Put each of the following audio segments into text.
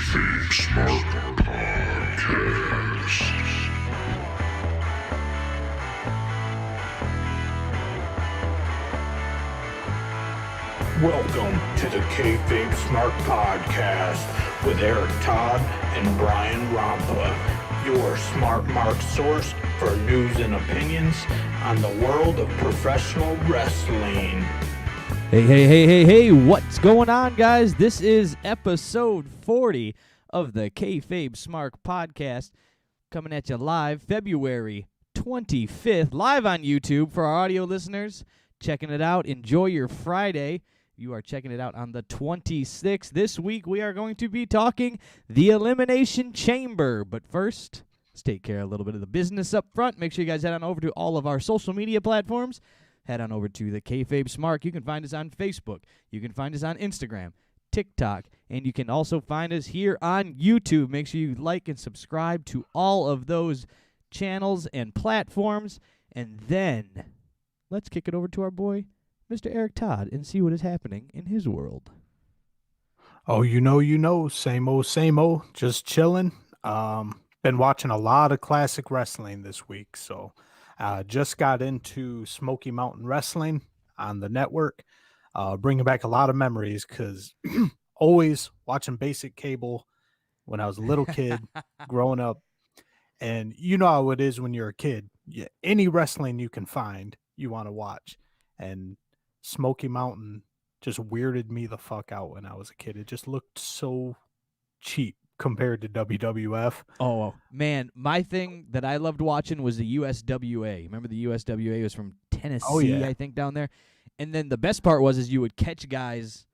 KayFabe Smark Podcast. Welcome to the KayFabe Smark Podcast with Eric Todd and Bryan Rompa, your smart mark source for news and opinions on the world of professional wrestling. Hey, what's going on, guys? This is episode 40 of the KayFabe Smark Podcast, coming at you live February 25th, live on YouTube for our audio listeners. Checking it out. Enjoy your Friday. You are checking it out on the 26th. This week, we are going to be talking the Elimination Chamber. But first, let's take care of a little bit of the business up front. Make sure you guys head on over to all of our social media platforms. Head on over to the KayFabe Smark. You can find us on Facebook. You can find us on Instagram, TikTok, and you can also find us here on YouTube. Make sure you like and subscribe to all of those channels and platforms. And then let's kick it over to our boy, Mr. Eric Todd, and see what is happening in his world. Oh, you know, same old, just chilling. Been watching a lot of classic wrestling this week, so just got into Smoky Mountain Wrestling on the network, bringing back a lot of memories because always watching basic cable when I was a little kid growing up. And you know how it is when you're a kid. Any wrestling you can find, you want to watch. And Smoky Mountain just weirded me the fuck out when I was a kid. It just looked so cheap compared to WWF. Oh, man. My thing that I loved watching was the USWA. Remember the USWA was from Tennessee, I think, down there? And then the best part was you would catch guys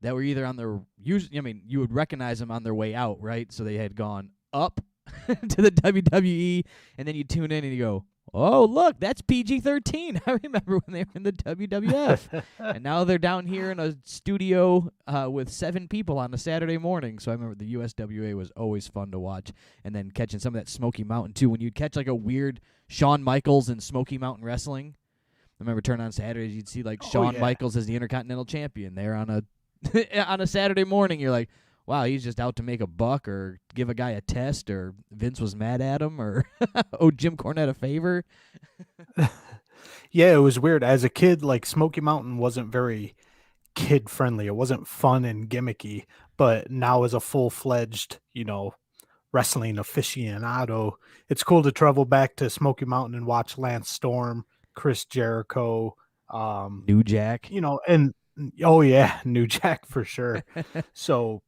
that were either on their you would recognize them on their way out, right? So they had gone up to the WWE, and then you tune in and you go, oh, look, that's PG-13. I remember when they were in the WWF. And now they're down here in a studio with 7 people on a Saturday morning. So I remember the USWA was always fun to watch. And then catching some of that Smoky Mountain, too. When you'd catch like a weird Shawn Michaels in Smoky Mountain Wrestling. I remember turning on Saturdays, you'd see like Shawn Michaels as the Intercontinental Champion there on a Saturday morning. You're like, wow, he's just out to make a buck or give a guy a test, or Vince was mad at him, or Jim Cornette a favor. Yeah, it was weird. As a kid, like Smoky Mountain wasn't very kid-friendly. It wasn't fun and gimmicky. But now as a full-fledged, wrestling aficionado, it's cool to travel back to Smoky Mountain and watch Lance Storm, Chris Jericho, New Jack. And New Jack for sure. So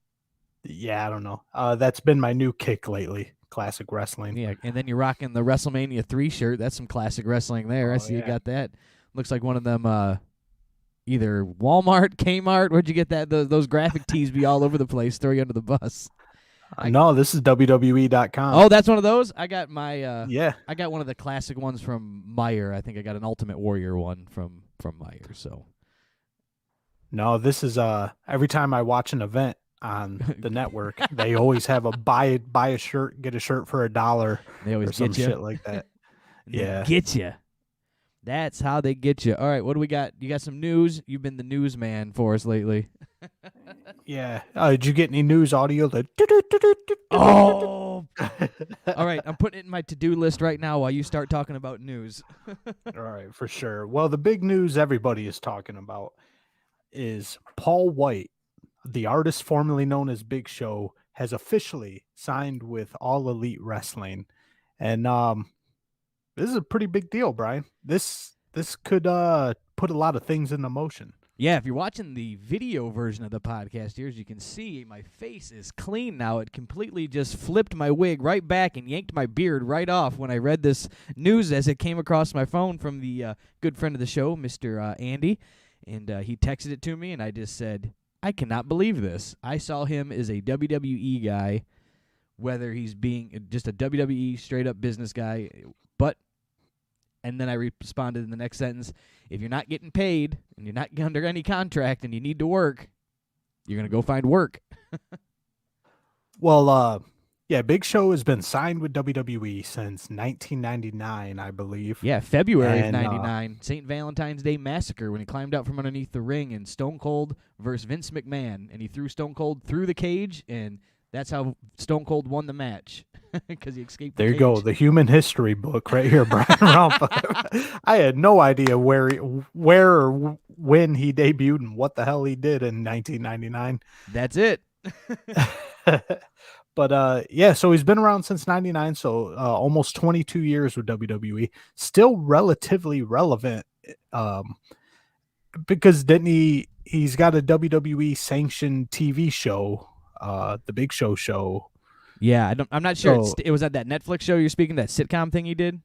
yeah, I don't know. That's been my new kick lately, classic wrestling. Yeah, and then you're rocking the WrestleMania 3 shirt. That's some classic wrestling there. I see you got that. Looks like one of them either Walmart, Kmart. Where'd you get that? Those graphic tees be all over the place, throw you under the bus. No, this is WWE.com. Oh, that's one of those? I got my I got one of the classic ones from Meyer. I think I got an Ultimate Warrior one from Meyer. So no, this is every time I watch an event on the network, they always have a buy a shirt, get a shirt for $1. They always or some get you. shit like that. Yeah, get you. That's how they get you. All right, what do we got? You got some news? You've been the newsman for us lately. Yeah. Did you get any news audio? Oh. All right, I'm putting it in my to-do list right now while you start talking about news. All right, for sure. Well, the big news everybody is talking about is Paul White, the artist formerly known as Big Show, has officially signed with All Elite Wrestling. And this is a pretty big deal, Brian. This could put a lot of things into motion. Yeah, if you're watching the video version of the podcast here, as you can see, my face is clean now. It completely just flipped my wig right back and yanked my beard right off when I read this news as it came across my phone from the good friend of the show, Mr. Andy. And he texted it to me, and I just said, I cannot believe this. I saw him as a WWE guy, whether he's being just a WWE straight-up business guy, and then I responded in the next sentence, if you're not getting paid and you're not under any contract and you need to work, you're going to go find work. Well, Big Show has been signed with WWE since 1999, I believe. Yeah, February of 99, St. Valentine's Day Massacre, when he climbed out from underneath the ring and Stone Cold versus Vince McMahon, and he threw Stone Cold through the cage, and That's how Stone Cold won the match, because he escaped the There you cage. go, the human history book right here, Bryan Rompa. I had no idea where or when he debuted and what the hell he did in 1999. That's it. But yeah, so he's been around since 99, so almost 22 years with WWE. Still relatively relevant, because he's got a WWE sanctioned TV show, the Big Show. Yeah, I'm not sure. So, It was at that Netflix show you're speaking, that sitcom thing he did?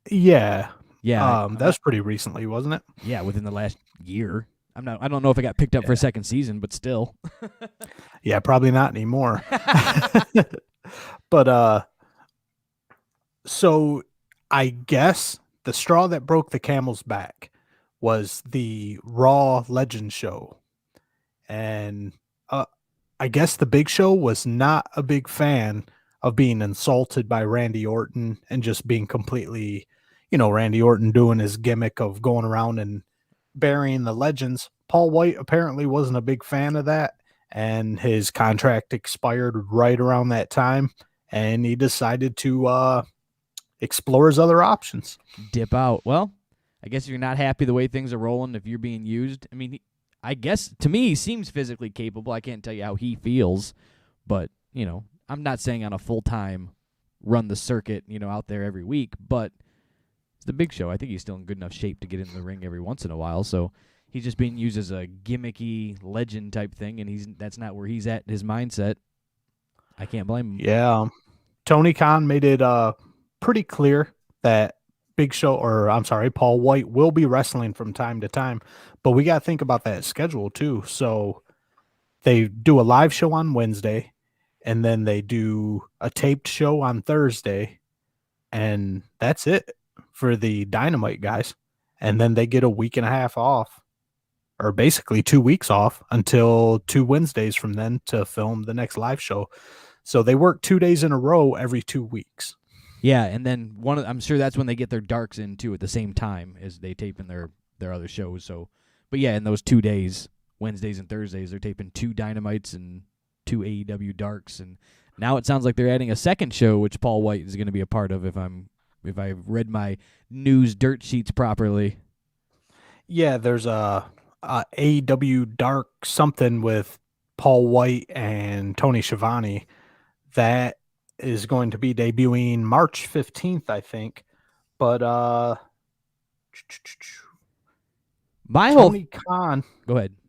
yeah. Yeah. That's pretty recently, wasn't it? Yeah, within the last year. I don't know if it got picked up for a second season, but still. Yeah, probably not anymore. But so I guess the straw that broke the camel's back was the Raw Legends show. And I guess the Big Show was not a big fan of being insulted by Randy Orton and just being completely, Randy Orton doing his gimmick of going around and burying the legends. Paul White apparently wasn't a big fan of that, and his contract expired right around that time, and he decided to explore his other options. Dip out. Well, I guess if you're not happy the way things are rolling, if you're being used, I mean, I guess to me he seems physically capable. I can't tell you how he feels, but I'm not saying on a full-time run the circuit, out there every week, but it's the Big Show. I think he's still in good enough shape to get in the ring every once in a while, so he's just being used as a gimmicky legend type thing, and that's not where he's at, his mindset. I can't blame him. Yeah. Tony Khan made it pretty clear that Paul White will be wrestling from time to time, but we got to think about that schedule too. So they do a live show on Wednesday, and then they do a taped show on Thursday, and that's it for the Dynamite guys. And then they get a week and a half off, or basically 2 weeks off until 2 Wednesdays from then to film the next live show. So they work 2 days in a row every 2 weeks. Yeah, and then I'm sure that's when they get their darks in too at the same time as they tape in their other shows. So, but yeah, in those 2 days, Wednesdays and Thursdays, they're taping 2 Dynamites and 2 AEW darks, and now it sounds like they're adding a second show, which Paul White is going to be a part of. If I've read my news dirt sheets properly. Yeah, there's a AEW dark something with Paul White and Tony Schiavone that is going to be debuting March 15th, I think. But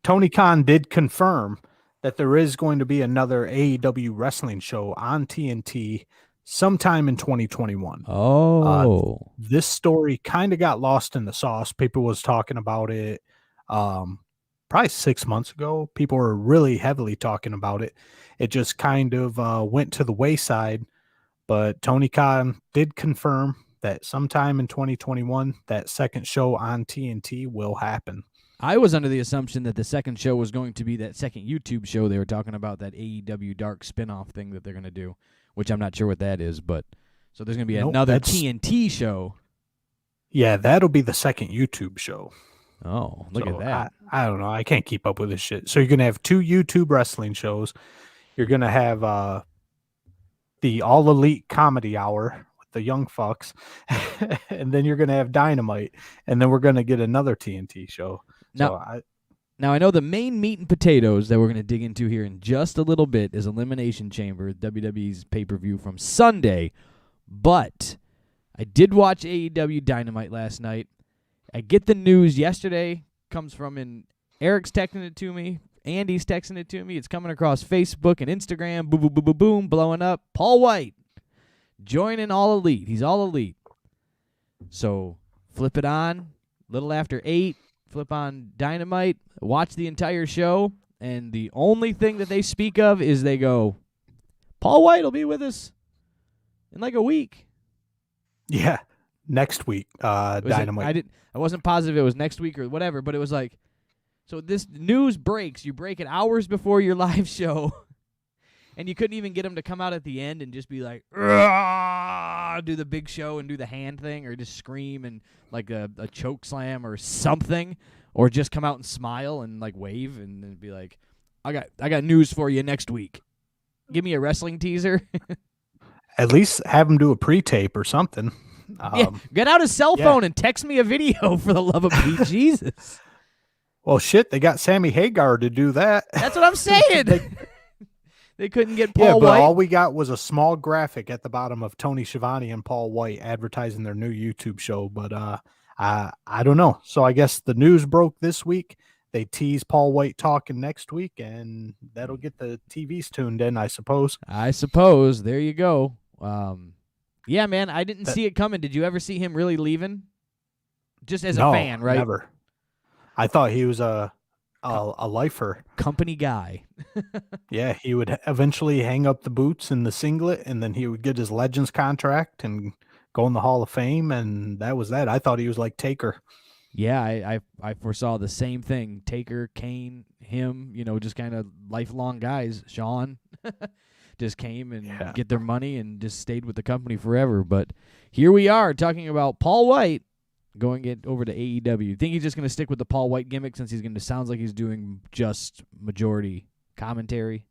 Tony Khan did confirm that there is going to be another AEW wrestling show on TNT sometime in 2021. Oh. This story kind of got lost in the sauce. People was talking about it probably 6 months ago. People were really heavily talking about it. It just kind of went to the wayside. But Tony Khan did confirm that sometime in 2021, that second show on TNT will happen. I was under the assumption that the second show was going to be that second YouTube show they were talking about, that AEW Dark spinoff thing that they're going to do, which I'm not sure what that is. But so there's going to be another TNT show. Yeah, that'll be the second YouTube show. Oh, look at that. I don't know. I can't keep up with this shit. So you're going to have 2 YouTube wrestling shows. You're going to have the All Elite Comedy Hour with the Young Fucks. And then you're going to have Dynamite. And then we're going to get another TNT show. Now I know the main meat and potatoes that we're going to dig into here in just a little bit is Elimination Chamber, WWE's pay-per-view from Sunday. But I did watch AEW Dynamite last night. I get the news yesterday, comes from Eric's texting it to me, Andy's texting it to me. It's coming across Facebook and Instagram, boom, boom, boom, boom, boom, blowing up. Paul White joining All Elite. He's All Elite. So flip it on, little after 8, flip on Dynamite, watch the entire show, and the only thing that they speak of is they go, Paul White will be with us in like a week. Yeah, next week, Dynamite. I wasn't positive it was next week or whatever, but it was like, so this news breaks. You break it hours before your live show, and you couldn't even get him to come out at the end and just be like, do the Big Show and do the hand thing, or just scream and like a choke slam or something, or just come out and smile and like wave and then be like, I got news for you next week. Give me a wrestling teaser. At least have him do a pre-tape or something. Yeah, get out a cell phone and text me a video for the love of Pete. Jesus. Well, shit, they got Sammy Hagar to do that. That's what I'm saying. They couldn't get Paul yeah, but White. all we got was a small graphic at the bottom of Tony Schiavone and Paul White advertising their new YouTube show. But I don't know. So I guess the news broke this week. They tease Paul White talking next week, and that'll get the TVs tuned in, I suppose. I suppose. There you go. Yeah, man, I didn't see it coming. Did you ever see him really leaving? Just as a fan, right? Never. I thought he was a lifer. Company guy. Yeah, he would eventually hang up the boots and the singlet, and then he would get his Legends contract and go in the Hall of Fame, and that was that. I thought he was like Taker. Yeah, I foresaw the same thing. Taker, Kane, him, just kind of lifelong guys. Shawn just came and get their money and just stayed with the company forever. But here we are talking about Paul White going it over to AEW. Think he's just going to stick with the Paul White gimmick since sounds like he's doing just majority commentary?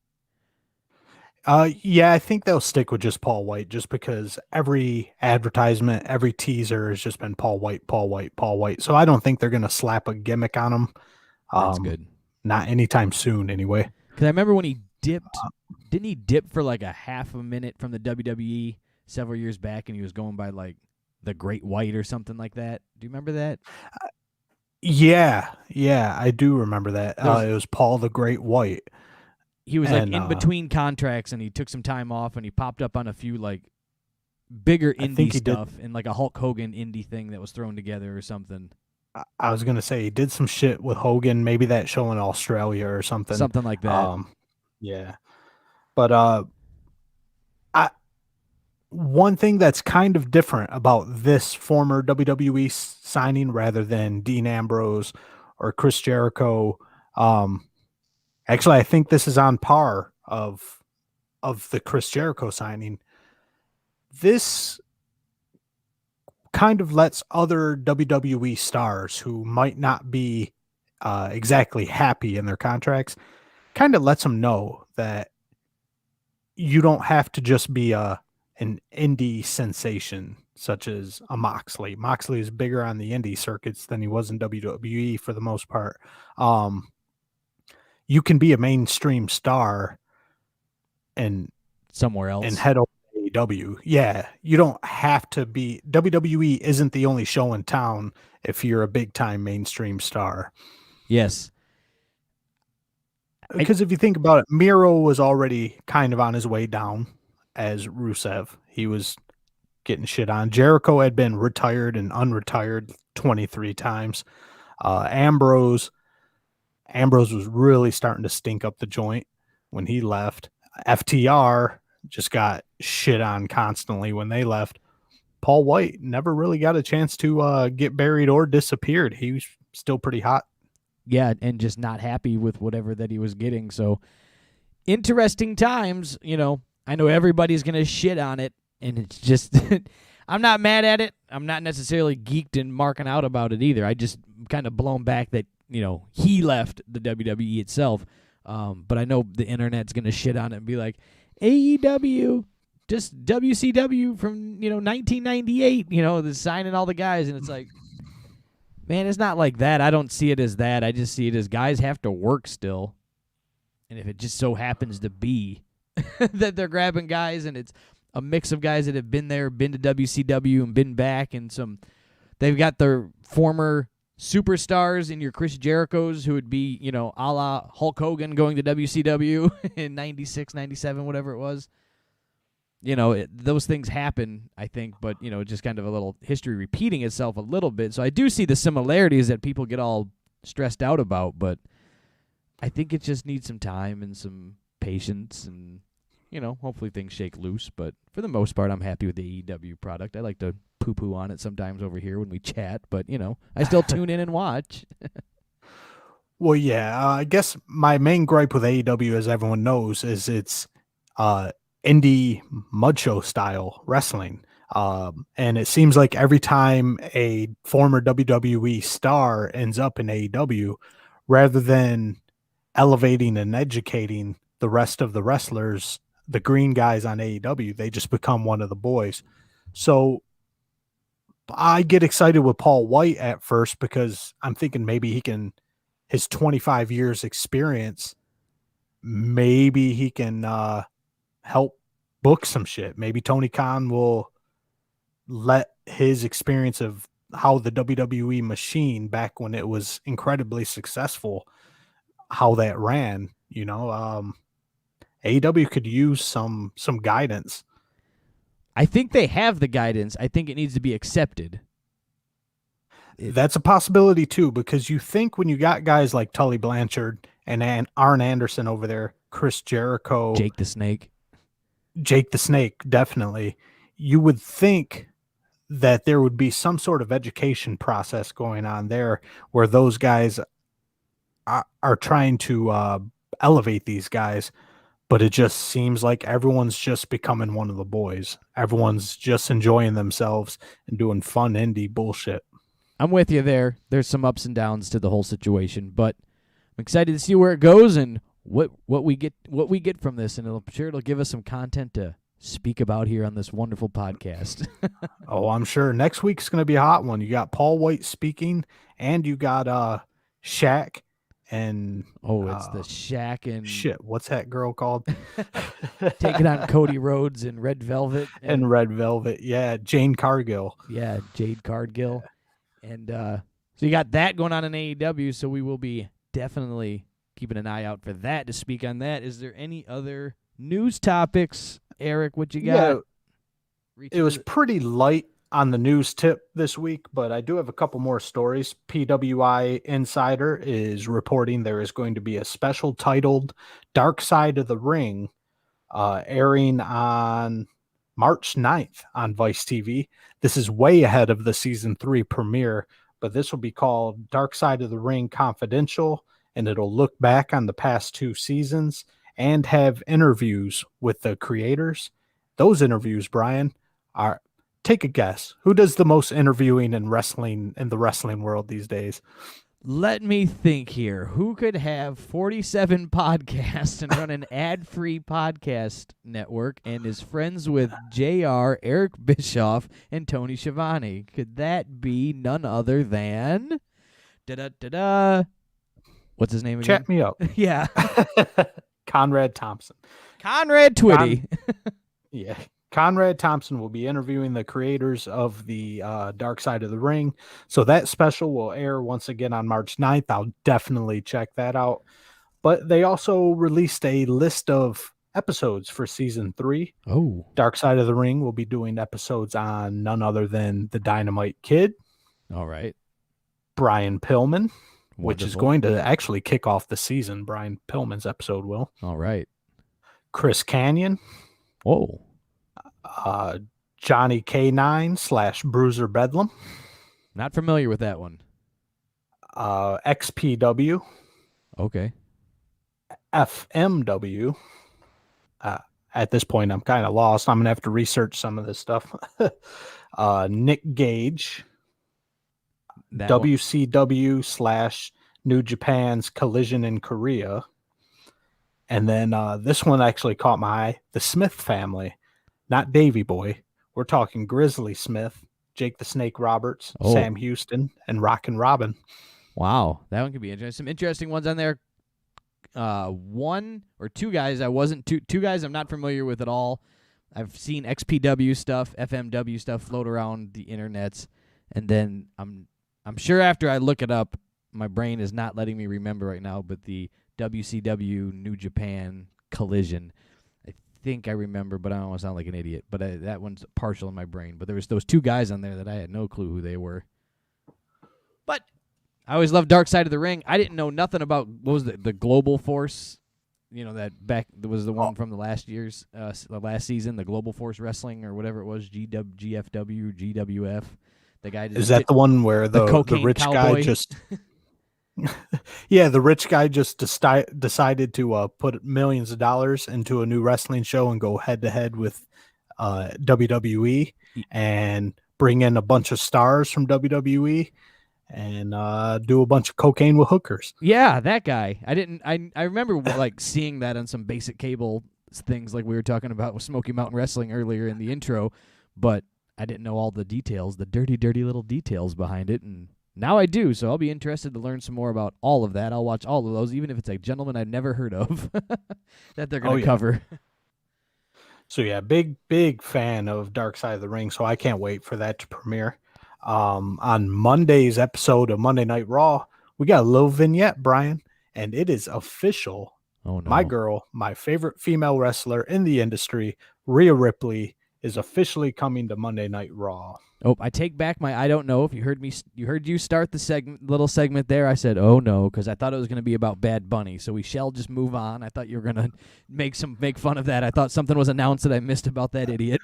Yeah, I think they'll stick with just Paul White just because every advertisement, every teaser has just been Paul White, Paul White, Paul White. So I don't think they're going to slap a gimmick on him. That's good. Not anytime soon, anyway. Because I remember when he dipped, didn't he dip for like a half a minute from the WWE several years back, and he was going by like the Great White or something like that? Do you remember that? Yeah, I do remember that. It was Paul the Great White. He was like in between contracts, and he took some time off, and he popped up on a few like bigger indie stuff and like a Hulk Hogan indie thing that was thrown together or something. I was gonna say he did some shit with Hogan, maybe that show in Australia or something. Something like that. Yeah. But one thing that's kind of different about this former WWE signing rather than Dean Ambrose or Chris Jericho, actually I think this is on par of the Chris Jericho signing. This kind of lets other WWE stars who might not be exactly happy in their contracts, kind of lets them know that you don't have to just be an indie sensation such as a Moxley. Moxley is bigger on the indie circuits than he was in WWE for the most part. You can be a mainstream star and somewhere else and head over to AEW. Yeah, you don't have to be. WWE isn't the only show in town if you're a big time mainstream star. Yes. Because if you think about it, Miro was already kind of on his way down as Rusev. He was getting shit on. Jericho had been retired and unretired 23 times. Ambrose was really starting to stink up the joint when he left. FTR just got shit on constantly when they left. Paul White never really got a chance to get buried or disappeared. He was still pretty hot. Yeah, and just not happy with whatever that he was getting. So interesting times, I know everybody's going to shit on it, and it's just I'm not mad at it. I'm not necessarily geeked and marking out about it either. I just kind of blown back that, he left the WWE itself. But I know the internet's going to shit on it and be like, AEW, just WCW from, 1998, the signing all the guys. And it's like, man, it's not like that. I don't see it as that. I just see it as guys have to work still. And if it just so happens to be that they're grabbing guys and it's a mix of guys that have been there, been to WCW and been back, and they've got their former superstars in your Chris Jerichos who would be, a la Hulk Hogan going to WCW in 96, 97, whatever it was. Those things happen, I think, but, just kind of a little history repeating itself a little bit. So I do see the similarities that people get all stressed out about, but I think it just needs some time and some patience and, hopefully things shake loose. But for the most part, I'm happy with the AEW product. I like to poo-poo on it sometimes over here when we chat, but, I still tune in and watch. Well, yeah, I guess my main gripe with AEW, as everyone knows, is it's indie mud show style wrestling. And it seems like every time a former WWE star ends up in AEW, rather than elevating and educating the rest of the wrestlers the green guys on AEW. They just become one of the boys. So I get excited with Paul White at first because I'm thinking maybe his 25 years experience, maybe he can help book some shit. Maybe Tony Khan will let his experience of how the WWE machine back when it was incredibly successful, how that ran, AEW could use some guidance. I think they have the guidance. I think it needs to be accepted. That's a possibility too, because you think when you got guys like Tully Blanchard and Arn Anderson over there, Chris Jericho, Jake the Snake, definitely, you would think that there would be some sort of education process going on there where those guys are trying to elevate these guys. But it just seems like everyone's just becoming one of the boys. Everyone's just enjoying themselves and doing fun indie bullshit. I'm with you there. There's some ups and downs to the whole situation, but I'm excited to see where it goes and what we get from this, and I'm sure it'll give us some content to speak about here on this wonderful podcast. Oh, I'm sure next week's going to be a hot one. You got Paul White speaking, and you got Shaq. And it's the Shaq and shit. What's that girl called? Taking on Cody Rhodes in Red Velvet. And Red Velvet, yeah. Jane Cargill. Yeah, Jade Cargill. And so you got that going on in AEW. So we will be definitely keeping an eye out for that to speak on that. Is there any other news topics, Eric? What you got? Yeah, it was pretty light on the news tip this week, but I do have a couple more stories. PWI Insider is reporting there is going to be a special titled Dark Side of the Ring airing on March 9th on Vice TV. This is way ahead of the season 3 premiere, but this will be called Dark Side of the Ring Confidential, and it'll look back on the past 2 seasons and have interviews with the creators. Those interviews, Brian, are... Take a guess. Who does the most interviewing in the wrestling world these days? Let me think here. Who could have 47 podcasts and run an ad-free podcast network and is friends with JR, Eric Bischoff, and Tony Schiavone? Could that be none other than... What's his name again? Chat me up. Yeah. Conrad Thompson. Conrad Twitty. Yeah. Conrad Thompson will be interviewing the creators of the Dark Side of the Ring. So that special will air once again on March 9th. I'll definitely check that out. But they also released a list of episodes for season 3. Oh. Dark Side of the Ring will be doing episodes on none other than the Dynamite Kid. All right. Brian Pillman, Wonderful. which is going to actually kick off the season. Brian Pillman's episode will. All right. Chris Kanyon. Whoa. Johnny K9 / Bruiser Bedlam. Not familiar with that one. XPW. Okay. FMW. At this point, I'm kind of lost. I'm going to have to research some of this stuff. Nick Gage. That WCW / New Japan's Collision in Korea. And then this one actually caught my eye. The Smith family. Not Davey Boy. We're talking Grizzly Smith, Jake the Snake Roberts, Sam Houston, and Rockin' Robin. Wow, that one could be interesting. Some interesting ones on there. One or two guys two guys I'm not familiar with at all. I've seen XPW stuff, FMW stuff float around the internets, and then I'm sure after I look it up, my brain is not letting me remember right now. But the WCW New Japan Collision. I think I remember, but I don't want to sound like an idiot. But that one's partial in my brain. But there was those 2 guys on there that I had no clue who they were. But I always loved Dark Side of the Ring. I didn't know nothing about what was the Global Force. That was the one from the last season, the Global Force Wrestling or whatever it was, GFW, GWF. The guy is that the one where the rich cowboy guy just. Yeah, the rich guy just decided to put millions of dollars into a new wrestling show and go head to head with WWE and bring in a bunch of stars from WWE and do a bunch of cocaine with hookers. Yeah, that guy. I remember like seeing that on some basic cable things like we were talking about with Smoky Mountain Wrestling earlier in the intro, but I didn't know all the details, the dirty, dirty little details behind it, and now I do, so I'll be interested to learn some more about all of that. I'll watch all of those, even if it's a gentleman I've never heard of that they're going to cover. So, yeah, big fan of Dark Side of the Ring, so I can't wait for that to premiere. On Monday's episode of Monday Night Raw, we got a little vignette, Brian, and it is official. Oh, no. My girl, my favorite female wrestler in the industry, Rhea Ripley, is officially coming to Monday Night Raw. Oh, I take back my I don't know. If you heard you start the little segment there, I said, oh no, because I thought it was going to be about Bad Bunny. So we shall just move on. I thought you were going to make fun of that. I thought something was announced that I missed about that idiot.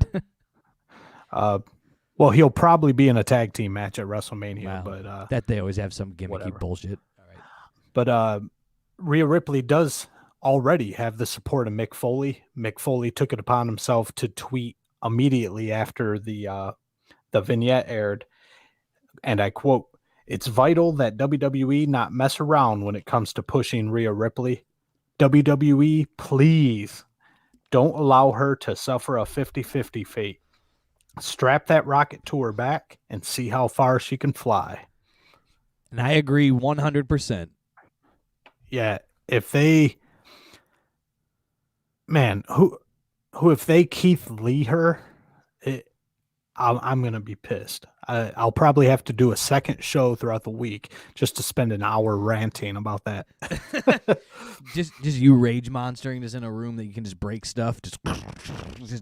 Well, he'll probably be in a tag team match at WrestleMania, wow. But that they always have some gimmicky whatever. Bullshit. All right. But Rhea Ripley does already have the support of Mick Foley. Mick Foley took it upon himself to tweet immediately after the vignette aired, and I quote, "It's vital that WWE not mess around when it comes to pushing Rhea Ripley. WWE, please don't allow her to suffer a 50-50 fate. Strap that rocket to her back and see how far she can fly." And I agree 100%. Yeah, if they Keith Lee her, I'm going to be pissed. I'll probably have to do a second show throughout the week just to spend an hour ranting about that. just you rage monstering just in a room that you can just break stuff. Just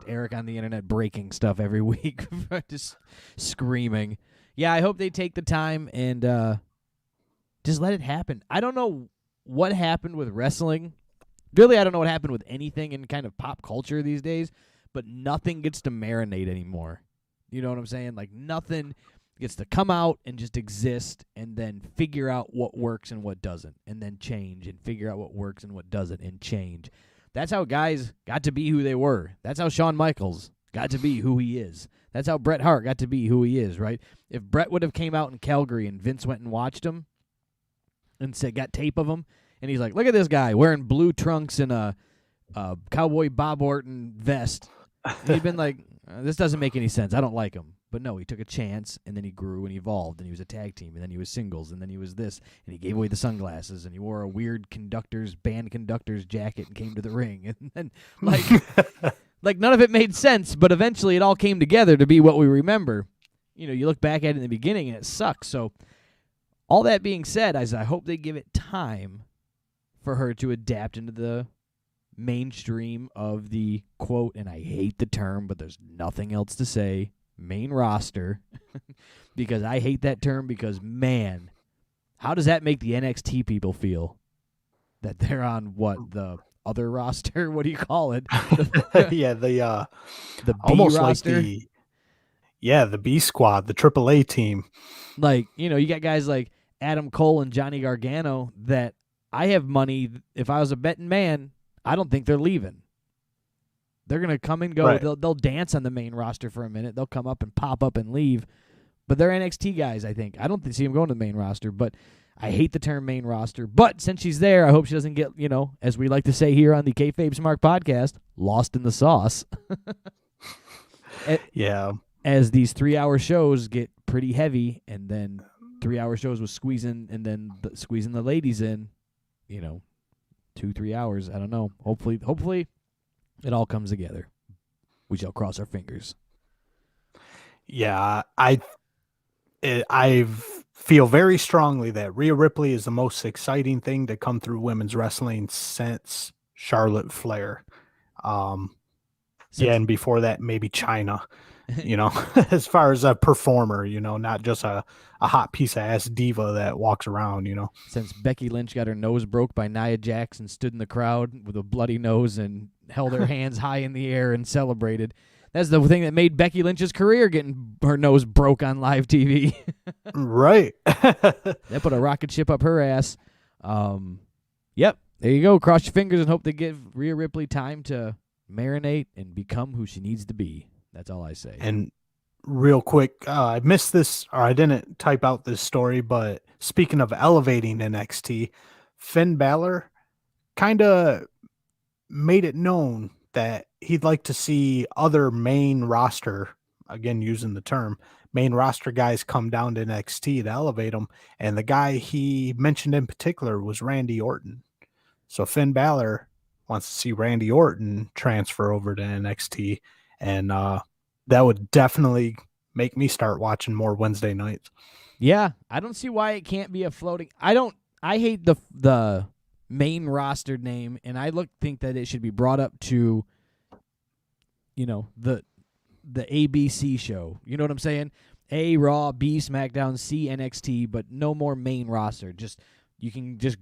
Eric on the internet breaking stuff every week. Just screaming. Yeah, I hope they take the time and just let it happen. I don't know what happened with wrestling. Really, I don't know what happened with anything in kind of pop culture these days, but nothing gets to marinate anymore. You know what I'm saying? Like, nothing gets to come out and just exist and then figure out what works and what doesn't, and then change and figure out what works and what doesn't and change. That's how guys got to be who they were. That's how Shawn Michaels got to be who he is. That's how Bret Hart got to be who he is, right? If Bret would have came out in Calgary and Vince went and watched him and got tape of him, and he's like, look at this guy wearing blue trunks and a Cowboy Bob Orton vest. And he'd been like, this doesn't make any sense. I don't like him. But no, he took a chance, and then he grew and evolved, and he was a tag team, and then he was singles, and then he was this, and he gave away the sunglasses, and he wore a weird band conductor's jacket and came to the ring. And then, like none of it made sense, but eventually it all came together to be what we remember. You know, you look back at it in the beginning, and it sucks. So all that being said, I hope they give it time for her to adapt into the mainstream of the, quote, and I hate the term, but there's nothing else to say, main roster, because I hate that term because, man, how does that make the NXT people feel? That they're on, what, the other roster? What do you call it? Yeah, the B almost roster? like the B squad, the AAA team. Like, you know, you got guys like Adam Cole and Johnny Gargano that I have money. If I was a betting man, I don't think they're leaving. They're going to come and go. Right. They'll dance on the main roster for a minute. They'll come up and pop up and leave. But they're NXT guys, I think. I don't see them going to the main roster, but I hate the term main roster. But since she's there, I hope she doesn't get, you know, as we like to say here on the KayFabe Smark podcast, lost in the sauce. Yeah. As these 3-hour shows get pretty heavy, and then 3-hour shows with squeezing the ladies in, you know, 2-3 hours. I don't know. Hopefully it all comes together. We shall cross our fingers. Yeah, I feel very strongly that Rhea Ripley is the most exciting thing to come through women's wrestling since Charlotte Flair. And before that, maybe Chyna, you know, as far as a performer, you know, not just a hot piece of ass diva that walks around, you know. Since Becky Lynch got her nose broke by Nia Jax and stood in the crowd with a bloody nose and held her hands high in the air and celebrated. That's the thing that made Becky Lynch's career, getting her nose broke on live TV. Right. They put a rocket ship up her ass. Yep, there you go. Cross your fingers and hope they give Rhea Ripley time to marinate and become who she needs to be. That's all I say. And real quick, I missed this, or I didn't type out this story, but speaking of elevating NXT, Finn Balor kind of made it known that he'd like to see other main roster, again using the term, main roster guys come down to NXT to elevate them. And the guy he mentioned in particular was Randy Orton. So Finn Balor wants to see Randy Orton transfer over to NXT, and that would definitely make me start watching more Wednesday nights. Yeah, I don't see why it can't be a floating. I hate the main roster name, and I think that it should be brought up to, the ABC show. You know what I'm saying? A, Raw, B, SmackDown, C, NXT, but no more main roster. You can just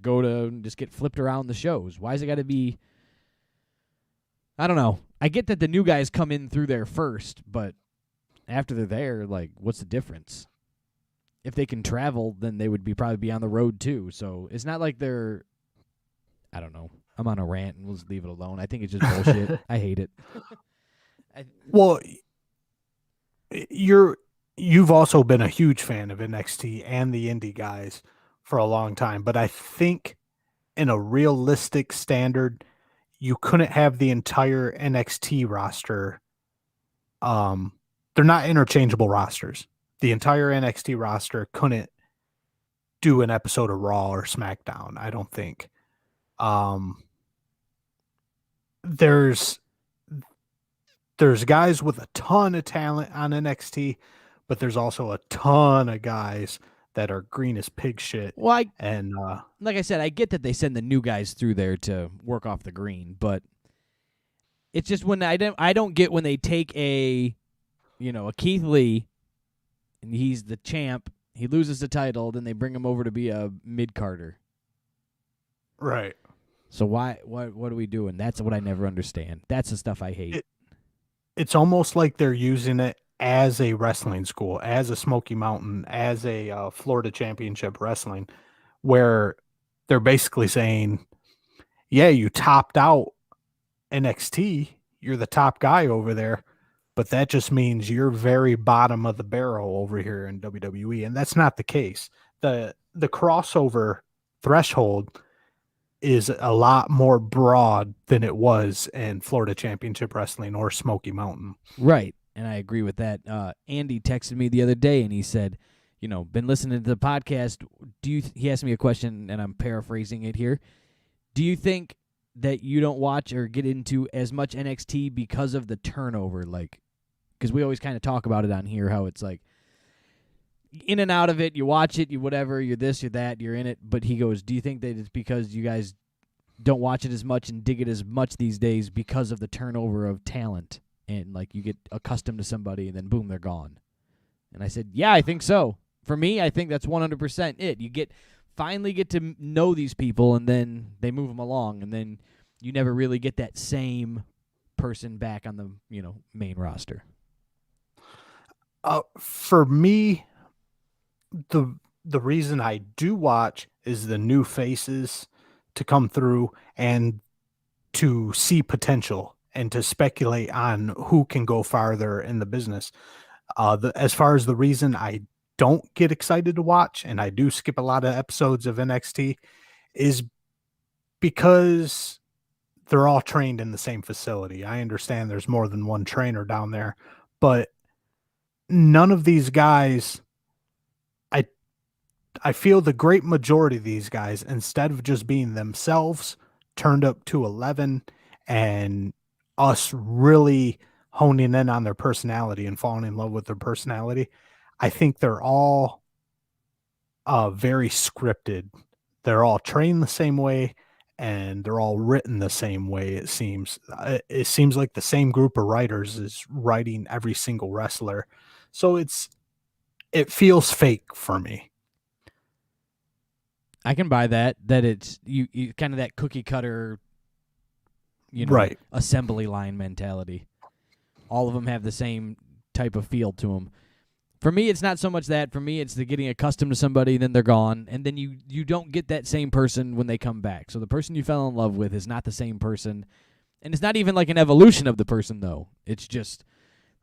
get flipped around the shows. Why is it got to be? I don't know. I get that the new guys come in through there first, but after they're there, like, what's the difference? If they can travel, then they would probably be on the road too. So it's not like they're, I don't know. I'm on a rant, and we'll just leave it alone. I think it's just bullshit. I hate it. Well, you've also been a huge fan of NXT and the indie guys for a long time, but I think in a realistic standard, you couldn't have the entire NXT roster. They're not interchangeable rosters. The entire NXT roster couldn't do an episode of Raw or SmackDown, I don't think. There's guys with a ton of talent on NXT, but there's also a ton of guys that are green as pig shit. Well, like I said, I get that they send the new guys through there to work off the green, but it's just when I don't get when they take a Keith Lee, and he's the champ, he loses the title, then they bring him over to be a mid-carder. Right. So what are we doing? That's what I never understand. That's the stuff I hate. It's almost like they're using it as a wrestling school, as a Smoky Mountain, as a Florida Championship Wrestling, where they're basically saying, yeah, you topped out NXT, you're the top guy over there, but that just means you're very bottom of the barrel over here in WWE, and that's not the case. The crossover threshold is a lot more broad than it was in Florida Championship Wrestling or Smoky Mountain. Right, and I agree with that. Andy texted me the other day, and he said, been listening to the podcast. He asked me a question, and I'm paraphrasing it here. Do you think that you don't watch or get into as much NXT because of the turnover? Like, because we always kind of talk about it on here, how it's like, in and out of it, you watch it, you whatever, you're this, you're that, you're in it. But he goes, do you think that it's because you guys don't watch it as much and dig it as much these days because of the turnover of talent? And, like, you get accustomed to somebody, and then, boom, they're gone. And I said, yeah, I think so. For me, I think that's 100% it. You finally get to know these people, and then they move them along, and then you never really get that same person back on the, main roster. For me, the reason I do watch is the new faces to come through and to see potential and to speculate on who can go farther in the business. As far as the reason I don't get excited to watch, and I do skip a lot of episodes of NXT, is because they're all trained in the same facility. I understand there's more than one trainer down there, but none of these guys, I feel the great majority of these guys, instead of just being themselves, turned up to 11 and us really honing in on their personality and falling in love with their personality. I think they're all very scripted. They're all trained the same way, and they're all written the same way, it seems. It seems like the same group of writers is writing every single wrestler. So it feels fake for me. I can buy that it's you kind of that cookie cutter, right, assembly line mentality. All of them have the same type of feel to them. For me, it's not so much that. For me, it's the getting accustomed to somebody, and then they're gone, and then you don't get that same person when they come back. So the person you fell in love with is not the same person, and it's not even like an evolution of the person, though. It's just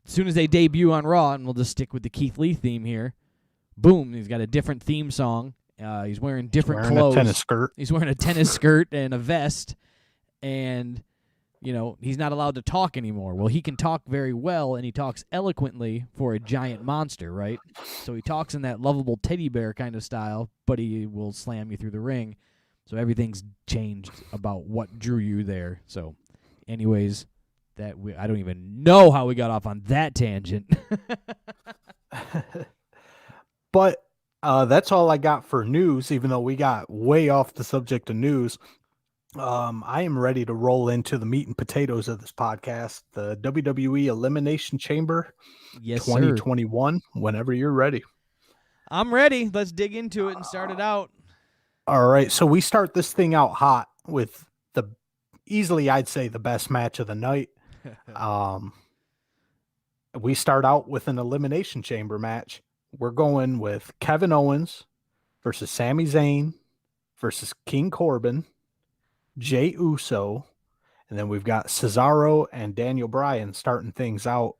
as soon as they debut on Raw, and we'll just stick with the Keith Lee theme here, boom, he's got a different theme song. He's wearing different clothes. A tennis skirt. He's wearing a tennis skirt and a vest, and he's not allowed to talk anymore. Well, he can talk very well, and he talks eloquently for a giant monster, right? So he talks in that lovable teddy bear kind of style, but he will slam you through the ring. So everything's changed about what drew you there. So, anyways, I don't even know how we got off on that tangent. But that's all I got for news, even though we got way off the subject of news. I am ready to roll into the meat and potatoes of this podcast, the WWE Elimination Chamber 2021, whenever you're ready. I'm ready. Let's dig into it and start it out. All right, so we start this thing out hot with easily, I'd say, the best match of the night. We start out with an Elimination Chamber match. We're going with Kevin Owens versus Sami Zayn versus King Corbin, Jey Uso, and then we've got Cesaro and Daniel Bryan starting things out.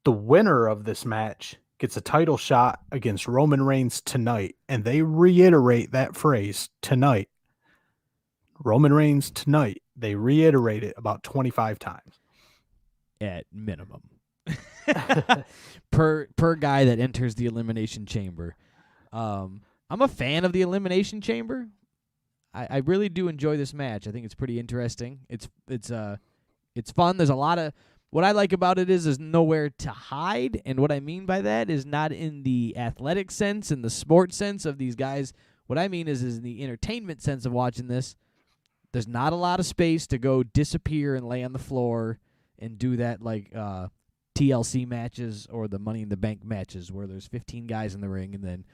The winner of this match gets a title shot against Roman Reigns tonight, and they reiterate that phrase, tonight. Roman Reigns tonight. They reiterate it about 25 times. At minimum. per guy that enters the Elimination Chamber. I'm a fan of the Elimination Chamber. I really do enjoy this match. I think it's pretty interesting. It's fun. There's a lot of what I like about it is there's nowhere to hide, and what I mean by that is not in the athletic sense and the sports sense of these guys. What I mean is in the entertainment sense of watching this. There's not a lot of space to go disappear and lay on the floor and do that like TLC matches or the Money in the Bank matches where there's 15 guys in the ring and then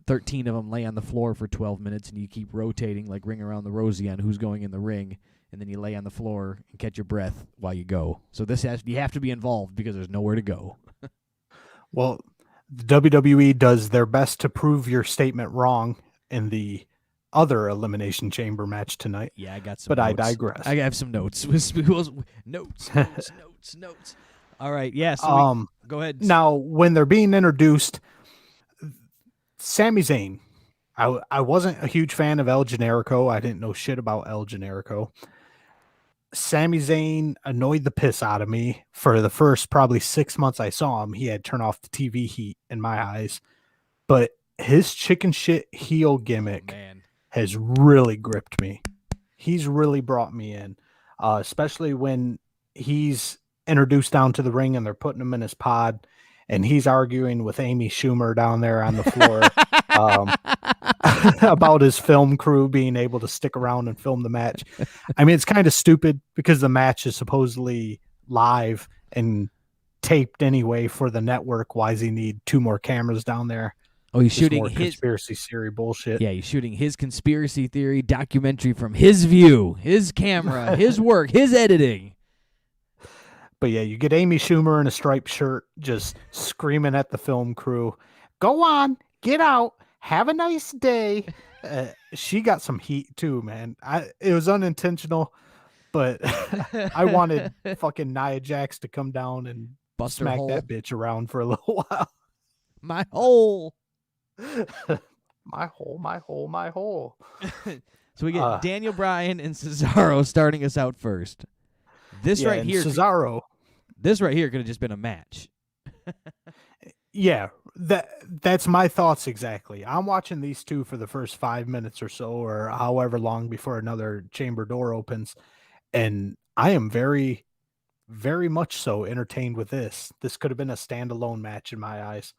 13 of them lay on the floor for 12 minutes and you keep rotating like Ring Around the Rosie on who's going in the ring, and then you lay on the floor and catch your breath while you go. So you have to be involved because there's nowhere to go. Well, WWE does their best to prove your statement wrong in the other Elimination Chamber match tonight. Yeah, I got some but notes. I digress. I have some notes. Notes. All right, yeah, so go ahead. Now, when they're being introduced, Sami Zayn, I wasn't a huge fan of El Generico. I didn't know shit about El Generico. Sami Zayn annoyed the piss out of me for the first probably 6 months I saw him. He had turned off the TV heat in my eyes. But his chicken shit heel gimmick has really gripped me. He's really brought me in, especially when he's introduced down to the ring and they're putting him in his pod and he's arguing with Amy Schumer down there on the floor about his film crew being able to stick around and film the match. I mean, it's kind of stupid because the match is supposedly live and taped anyway for the network. Why does he need 2 more cameras down there? Oh, he's shooting his conspiracy theory bullshit. Yeah, he's shooting his conspiracy theory documentary from his view, his camera, his work, his editing. But yeah, you get Amy Schumer in a striped shirt just screaming at the film crew, "Go on, get out, have a nice day." She got some heat too, man. It was unintentional, but I wanted fucking Nia Jax to come down and smack that bitch around for a little while. My hole. my hole. So we get Daniel Bryan and Cesaro starting us out first. This right here could have just been a match. Yeah, that's my thoughts exactly. I'm watching these two for the first 5 minutes or so, or however long before another chamber door opens, and I am very, very much so entertained with this. This could have been a standalone match in my eyes,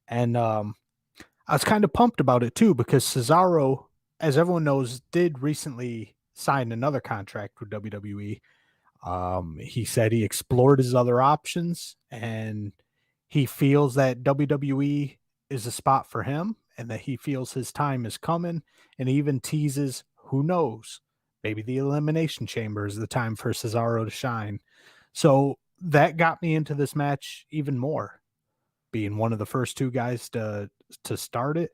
and I was kind of pumped about it too because Cesaro, as everyone knows, did recently sign another contract with WWE. He said he explored his other options and he feels that WWE is a spot for him and that he feels his time is coming, and he even teases, who knows, maybe the Elimination Chamber is the time for Cesaro to shine. So that got me into this match even more, being one of the first 2 guys to start it,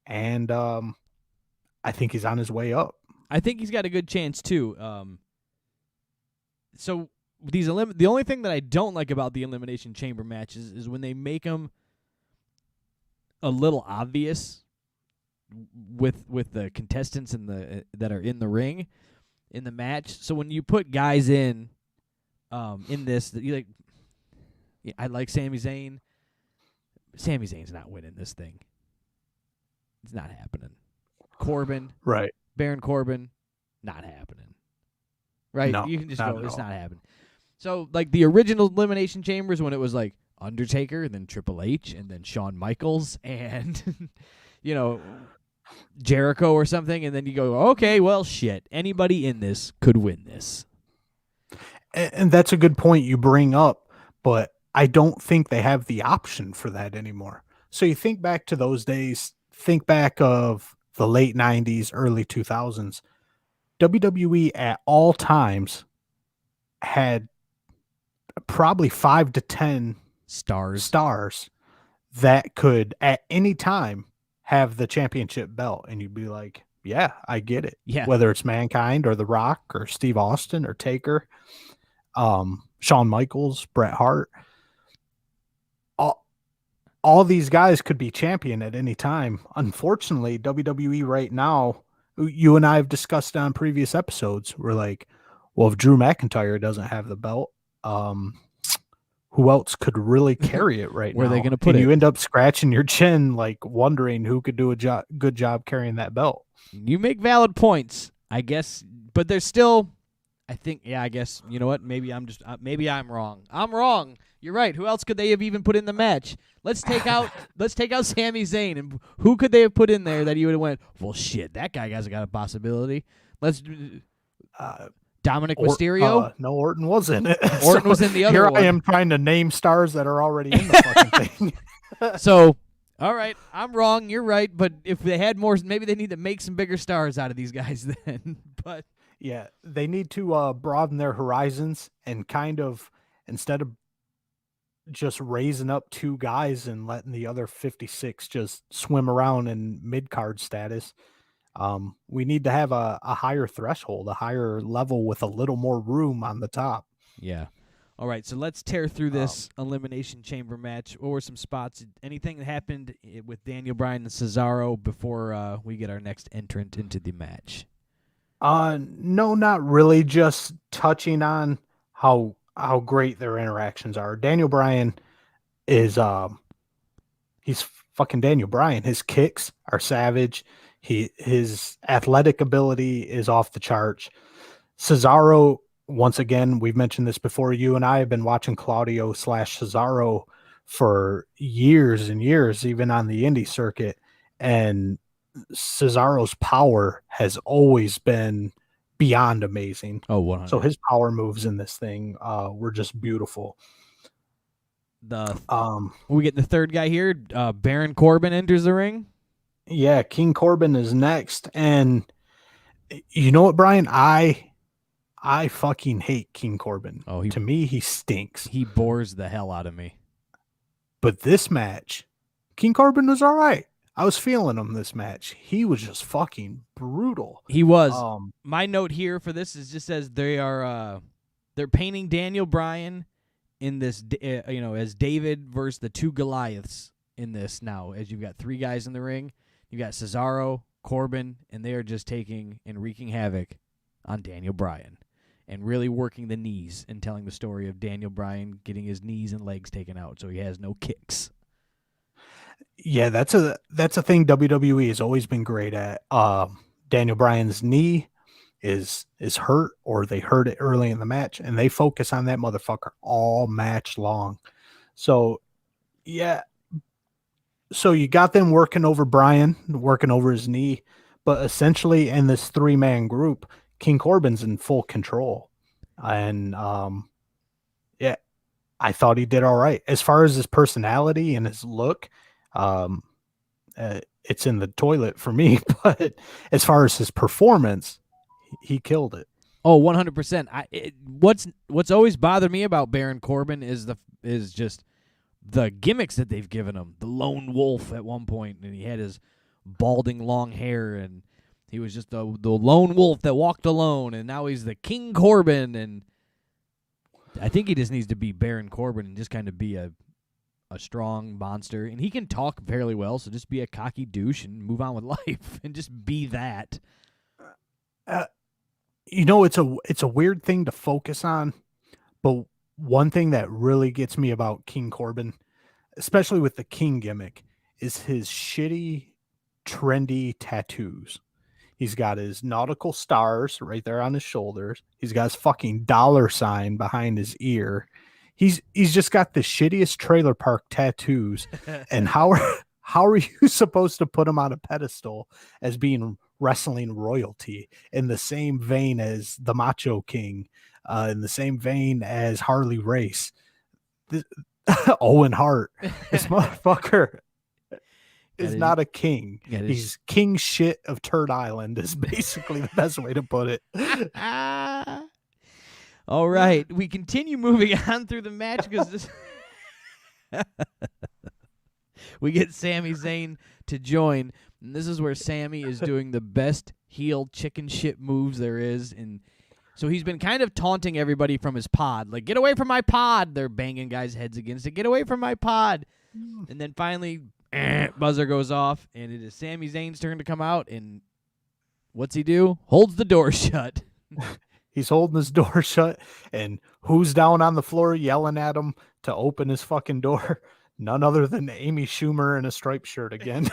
and I think he's on his way up. I think he's got a good chance too. So the only thing that I don't like about the Elimination Chamber matches is when they make them a little obvious with the contestants that are in the ring, in the match. So when you put guys in this, that you like, I like Sami Zayn. Sami Zayn's not winning this thing. It's not happening. Corbin, Right. Baron Corbin, not happening. Right? No, You can just not go, at it's all. not happening. So, like, the original Elimination Chambers, when it was, like, Undertaker, and then Triple H, and then Shawn Michaels, and, you know, Jericho or something, and then you go, okay, well, shit, anybody in this could win this. And that's a good point you bring up, but I don't think they have the option for that anymore. So you think back to those days, think back of the late 90s, early 2000s. WWE at all times had probably 5 to 10 stars that could at any time have the championship belt. And you'd be like, yeah, I get it. Yeah. Whether it's Mankind or The Rock or Steve Austin or Taker, Shawn Michaels, Bret Hart, all these guys could be champion at any time. Unfortunately, WWE right now, you and I have discussed on previous episodes, we're like, well, if Drew McIntyre doesn't have the belt, who else could really carry it right Where now? are they going to put and it? You end up scratching your chin, like wondering who could do a good job carrying that belt. You make valid points, I guess, but there's still, I think, I guess, you know what? Maybe I'm wrong. I'm wrong. You're right. Who else could they have even put in the match? Let's take out Sami Zayn, and who could they have put in there that you would have went, well, shit, that guy hasn't got a possibility. Let's Dominic Mysterio. No, Orton was in it. Orton was in the other here one. I am trying to name stars that are already in the fucking thing. So, all right, I'm wrong. You're right. But if they had more, maybe they need to make some bigger stars out of these guys then. But yeah, they need to broaden their horizons and kind of, instead of just raising up 2 guys and letting the other 56 just swim around in mid-card status, we need to have a higher threshold, a higher level with a little more room on the top. yeah. All right, so let's tear through this Elimination Chamber match. What were some spots? Anything that happened with Daniel Bryan and Cesaro before we get our next entrant into the match? No, not really. Just touching on how great their interactions are. Daniel Bryan is he's fucking Daniel Bryan. His kicks are savage. His athletic ability is off the charts. Cesaro, once again, we've mentioned this before. You and I have been watching Claudio / Cesaro for years and years, even on the indie circuit. And Cesaro's power has always been beyond amazing. Oh, 100. So his power moves in this thing were just beautiful. We get the third guy here. Baron Corbin enters the ring. Yeah, King Corbin is next. And you know what, Brian? I fucking hate King Corbin. Oh, to me, he stinks. He bores the hell out of me. But this match, King Corbin was all right. I was feeling him this match. He was just fucking brutal. He was. My note here for this is just says they're painting Daniel Bryan in this, as David versus the 2 Goliaths in this now. As you've got 3 guys in the ring, you've got Cesaro, Corbin, and they are just taking and wreaking havoc on Daniel Bryan and really working the knees and telling the story of Daniel Bryan getting his knees and legs taken out so he has no kicks. Yeah, that's a thing WWE has always been great at. Daniel Bryan's knee is hurt, or they hurt it early in the match, and they focus on that motherfucker all match long. So, yeah. So you got them working over Bryan, working over his knee, but essentially in this 3-man group, King Corbin's in full control. And, yeah, I thought he did all right. As far as his personality and his look, it's in the toilet for me, but as far as his performance, he killed it. Oh, 100%. What's always bothered me about Baron Corbin is just the gimmicks that they've given him. The lone wolf at one point, and he had his balding long hair, and he was just the lone wolf that walked alone, and now he's the King Corbin, and I think he just needs to be Baron Corbin and just kind of be a strong monster. And he can talk fairly well, so just be a cocky douche and move on with life and just be that. it's a weird thing to focus on, but one thing that really gets me about King Corbin, especially with the King gimmick, is his shitty, trendy tattoos. He's got his nautical stars right there on his shoulders. He's got his fucking dollar sign behind his ear. He's just got the shittiest trailer park tattoos. And how are you supposed to put him on a pedestal as being wrestling royalty in the same vein as the Macho King, in the same vein as Harley Race, Owen Hart? This motherfucker is not a king. He's king shit of Turd Island is basically the best way to put it. All right, we continue moving on through the match because this we get Sami Zayn to join, and this is where Sami is doing the best heel chicken shit moves there is. And so he's been kind of taunting everybody from his pod, like, get away from my pod. They're banging guys' heads against it. Get away from my pod. And then finally, buzzer goes off, and it is Sami Zayn's turn to come out, and what's he do? Holds the door shut. He's holding his door shut, and who's down on the floor yelling at him to open his fucking door? None other than Amy Schumer in a striped shirt again.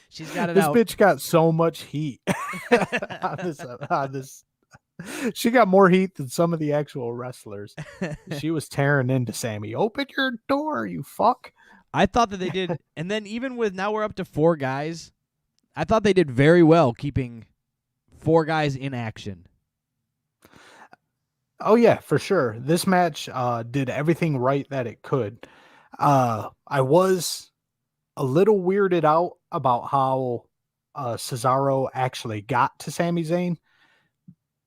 She's got it this out. This bitch got so much heat on this. She got more heat than some of the actual wrestlers. She was tearing into Sami. Open your door, you fuck. I thought that they did, and then even with now we're up to 4 guys, I thought they did very well keeping 4 guys in action. Oh, yeah, for sure. This match did everything right that it could. I was a little weirded out about how Cesaro actually got to Sami Zayn,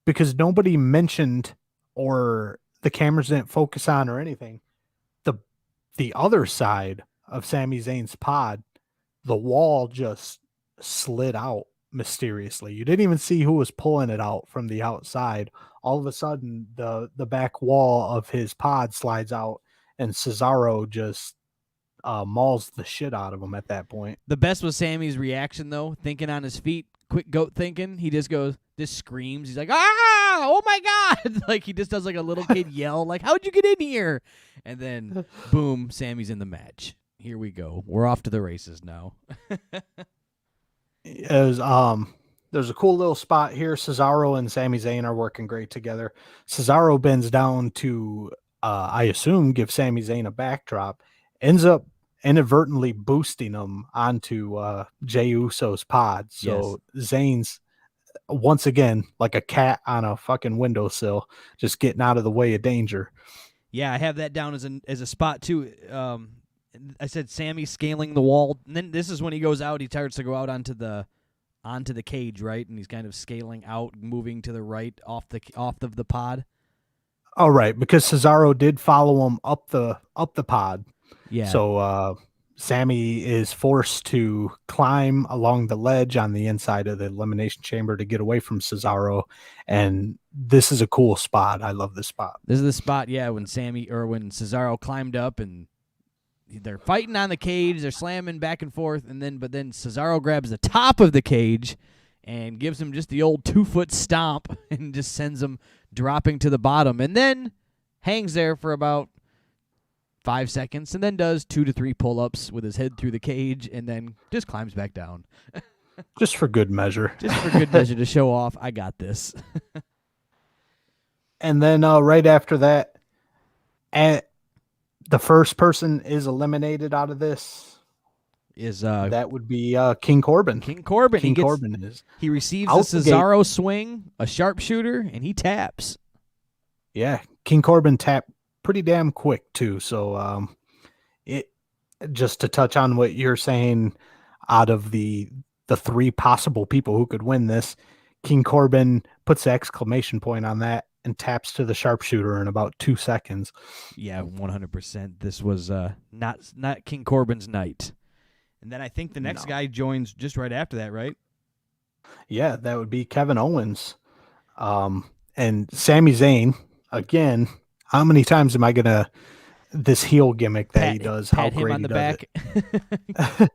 because nobody mentioned, or the cameras didn't focus on or anything, the other side of Sami Zayn's pod, the wall just slid out mysteriously. You didn't even see who was pulling it out from the outside. All of a sudden, the back wall of his pod slides out, and Cesaro just mauls the shit out of him at that point. The best was Sami's reaction, though, thinking on his feet, quick goat thinking. He just screams. He's like, ah, oh my God. Like, he just does like a little kid yell, like, how'd you get in here? And then, boom, Sami's in the match. Here we go. We're off to the races now. There's a cool little spot here. Cesaro and Sami Zayn are working great together. Cesaro bends down to, I assume, give Sami Zayn a backdrop. Ends up inadvertently boosting him onto Jey Uso's pod. So yes. Zayn's, once again, like a cat on a fucking windowsill, just getting out of the way of danger. Yeah, I have that down as a spot, too. I said Sami scaling the wall. And then this is when he goes out. He starts to go out onto the cage, right? And he's kind of scaling out, moving to the right off of the pod. Oh, right, because Cesaro did follow him up the pod. Yeah. So Sami is forced to climb along the ledge on the inside of the Elimination Chamber to get away from Cesaro, and this is a cool spot. I love this spot. This is the spot, yeah, when Cesaro climbed up and they're fighting on the cage, they're slamming back and forth, but then Cesaro grabs the top of the cage and gives him just the old 2-foot stomp and just sends him dropping to the bottom, and then hangs there for about 5 seconds, and then does 2 to 3 pull-ups with his head through the cage, and then just climbs back down. Just for good measure. Just for good measure to show off, I got this. And then right after that, the first person is eliminated out of this. That would be King Corbin. King Corbin. He receives a Cesaro swing, a sharpshooter, and he taps. Yeah, King Corbin tapped pretty damn quick too. So just to touch on what you're saying, out of the 3 possible people who could win this, King Corbin puts the exclamation point on that and taps to the sharpshooter in about 2 seconds. Yeah, 100%. This was not King Corbin's night. And then I think the next guy joins just right after that, right? Yeah, that would be Kevin Owens. And Sami Zayn, again, how many times am I going to, this heel gimmick that he does, how great he does it.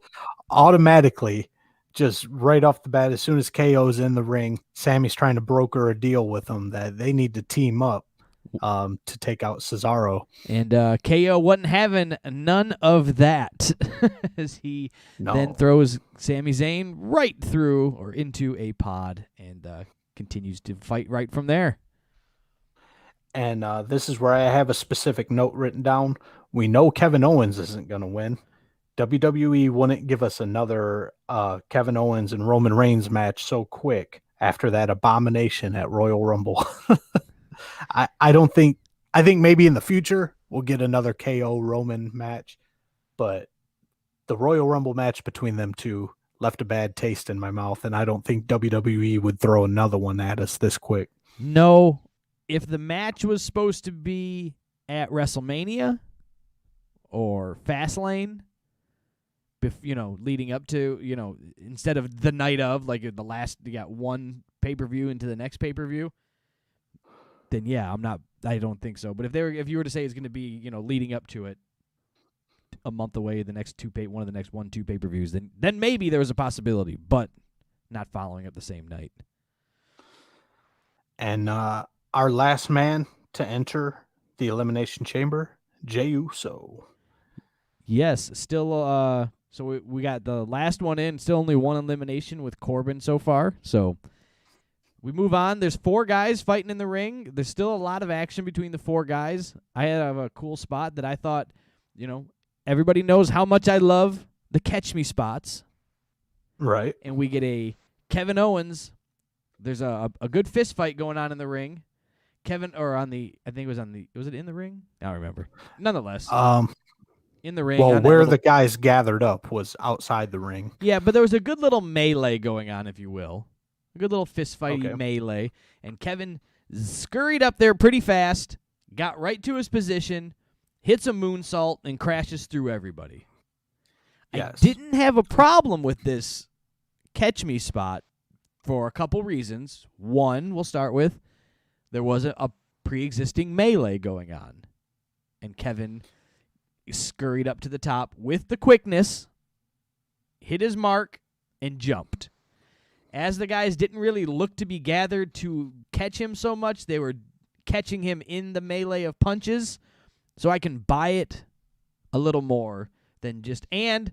Automatically just right off the bat, as soon as KO's in the ring, Sammy's trying to broker a deal with him that they need to team up to take out Cesaro. And KO wasn't having none of that as he then throws Sami Zayn right through or into a pod and continues to fight right from there. And this is where I have a specific note written down. We know Kevin Owens isn't going to win. WWE wouldn't give us another Kevin Owens and Roman Reigns match so quick after that abomination at Royal Rumble. I think maybe in the future we'll get another KO Roman match, but the Royal Rumble match between them two left a bad taste in my mouth, and I don't think WWE would throw another one at us this quick. No, if the match was supposed to be at WrestleMania or Fastlane, leading up to, instead of the night of, like the last, you got one pay-per-view into the next pay-per-view, then yeah, I don't think so. But if you were to say it's going to be, leading up to it a month away, one of the next 1-2 pay-per-views, then maybe there was a possibility, but not following up the same night. And our last man to enter the Elimination Chamber, Jey Uso. Yes, still so we got the last one in, still only one elimination with Corbin so far. So we move on. There's 4 guys fighting in the ring. There's still a lot of action between the 4 guys. I had a cool spot that I thought, everybody knows how much I love the catch me spots. Right. And we get a Kevin Owens. There's a good fist fight going on in the ring. Was it in the ring? I don't remember. Nonetheless. In the ring. Well, where the guys gathered up was outside the ring. Yeah, but there was a good little melee going on, if you will. A good little fist fighty melee. And Kevin scurried up there pretty fast, got right to his position, hits a moonsault, and crashes through everybody. Yes. I didn't have a problem with this catch me spot for a couple reasons. One, we'll start with, there was a pre-existing melee going on. And Kevin scurried up to the top with the quickness, hit his mark, and jumped. As the guys didn't really look to be gathered to catch him so much, they were catching him in the melee of punches, so I can buy it a little more than just... And,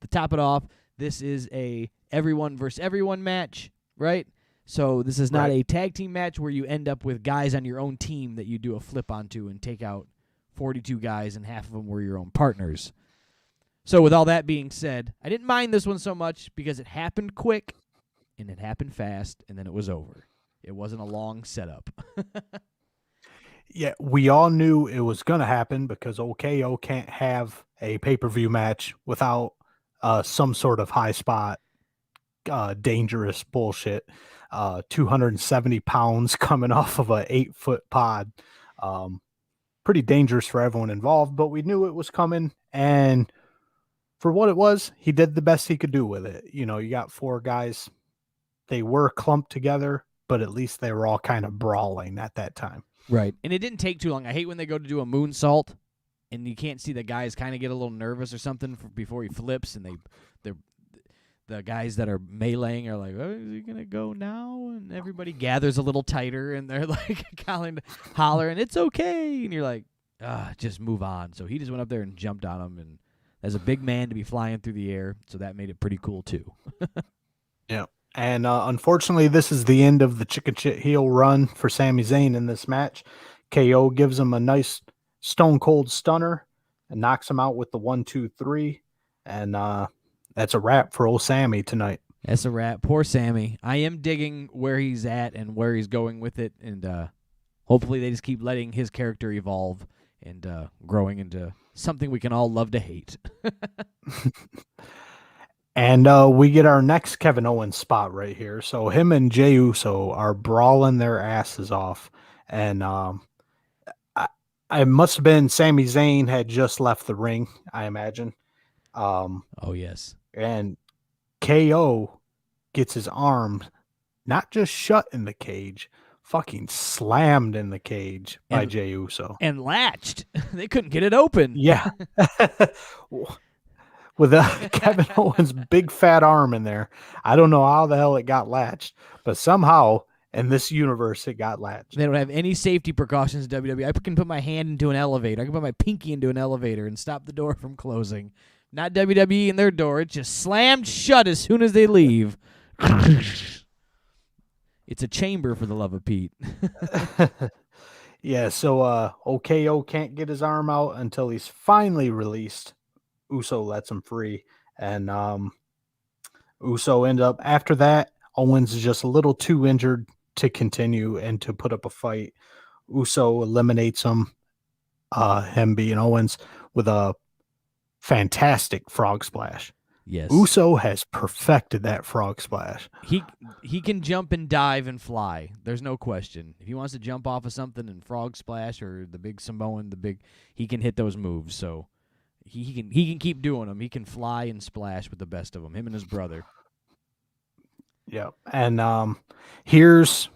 to top it off, this is a everyone versus everyone match, right? So this is not a tag team match where you end up with guys on your own team that you do a flip onto and take out 42 guys, and half of them were your own partners. So with all that being said, I didn't mind this one so much because it happened quick, and it happened fast, and then it was over. It wasn't a long setup. Yeah, we all knew it was going to happen because OKO can't have a pay-per-view match without some sort of high spot, dangerous bullshit. 270 pounds coming off of a 8-foot pod. Pretty dangerous for everyone involved, but we knew it was coming, and for what it was, he did the best he could do with it. You got 4 guys. They were clumped together, but at least they were all kind of brawling at that time. Right. And it didn't take too long. I hate when they go to do a moonsault, and you can't see the guys kind of get a little nervous or something before he flips, and the guys that are meleeing are like, oh, is he going to go now? And everybody gathers a little tighter, and they're like hollering, it's okay. And you're like, just move on. So he just went up there and jumped on him, and as a big man to be flying through the air, so that made it pretty cool too. Yeah. And unfortunately, this is the end of the chicken shit heel run for Sami Zayn in this match. KO gives him a nice stone cold stunner and knocks him out with the 1-2-3. And that's a wrap for old Sami tonight. That's a wrap. Poor Sami. I am digging where he's at and where he's going with it. And hopefully they just keep letting his character evolve and growing into something we can all love to hate. And we get our next Kevin Owens spot right here. So him and Jey Uso are brawling their asses off. And I must have been Sami Zayn had just left the ring, I imagine. Oh, yes. And KO gets his arm not just shut in the cage, fucking slammed in the cage by Jey Uso. And latched. They couldn't get it open. Yeah. with Kevin Owens' big fat arm in there. I don't know how the hell it got latched, but somehow in this universe it got latched. They don't have any safety precautions in WWE. I can put my hand into an elevator. I can put my pinky into an elevator and stop the door from closing. Not WWE and their door. It's just slammed shut as soon as they leave. It's a chamber, for the love of Pete. Yeah, so OKO can't get his arm out until he's finally released. Uso lets him free. And Uso end up, after that, Owens is just a little too injured to continue and to put up a fight. Uso eliminates him being Owens, with a fantastic frog splash. Yes. Uso has perfected that frog splash. He can jump and dive and fly. There's no question. If he wants to jump off of something and frog splash or the big Samoan, he can hit those moves. So he can keep doing them. He can fly and splash with the best of them. Him and his brother. Yeah. And here's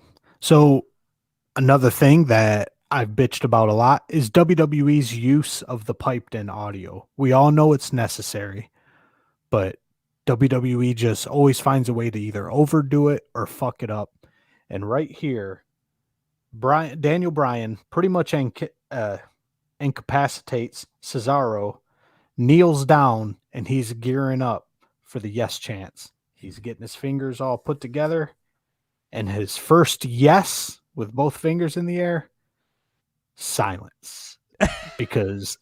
another thing that I've bitched about a lot is WWE's use of the piped in audio. We all know it's necessary, but WWE just always finds a way to either overdo it or fuck it up. And right here, Daniel Bryan pretty much incapacitates Cesaro, kneels down, and he's gearing up for the yes chants. He's getting his fingers all put together, and his first yes with both fingers in the air, silence, because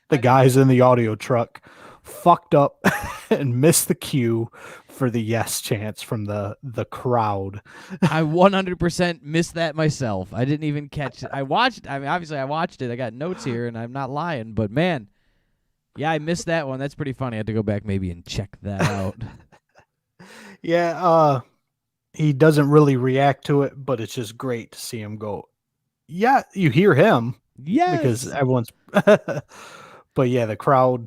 the guys in the audio truck fucked up and missed the cue for the yes chants from the crowd. I 100% missed that myself. I didn't even catch it. Obviously I watched it. I got notes here, and I'm not lying, but man, yeah, I missed that one. That's pretty funny. I had to go back maybe and check that out. Yeah, he doesn't really react to it, but it's just great to see him go. Yeah, you hear him. Yes. Because everyone's but yeah, the crowd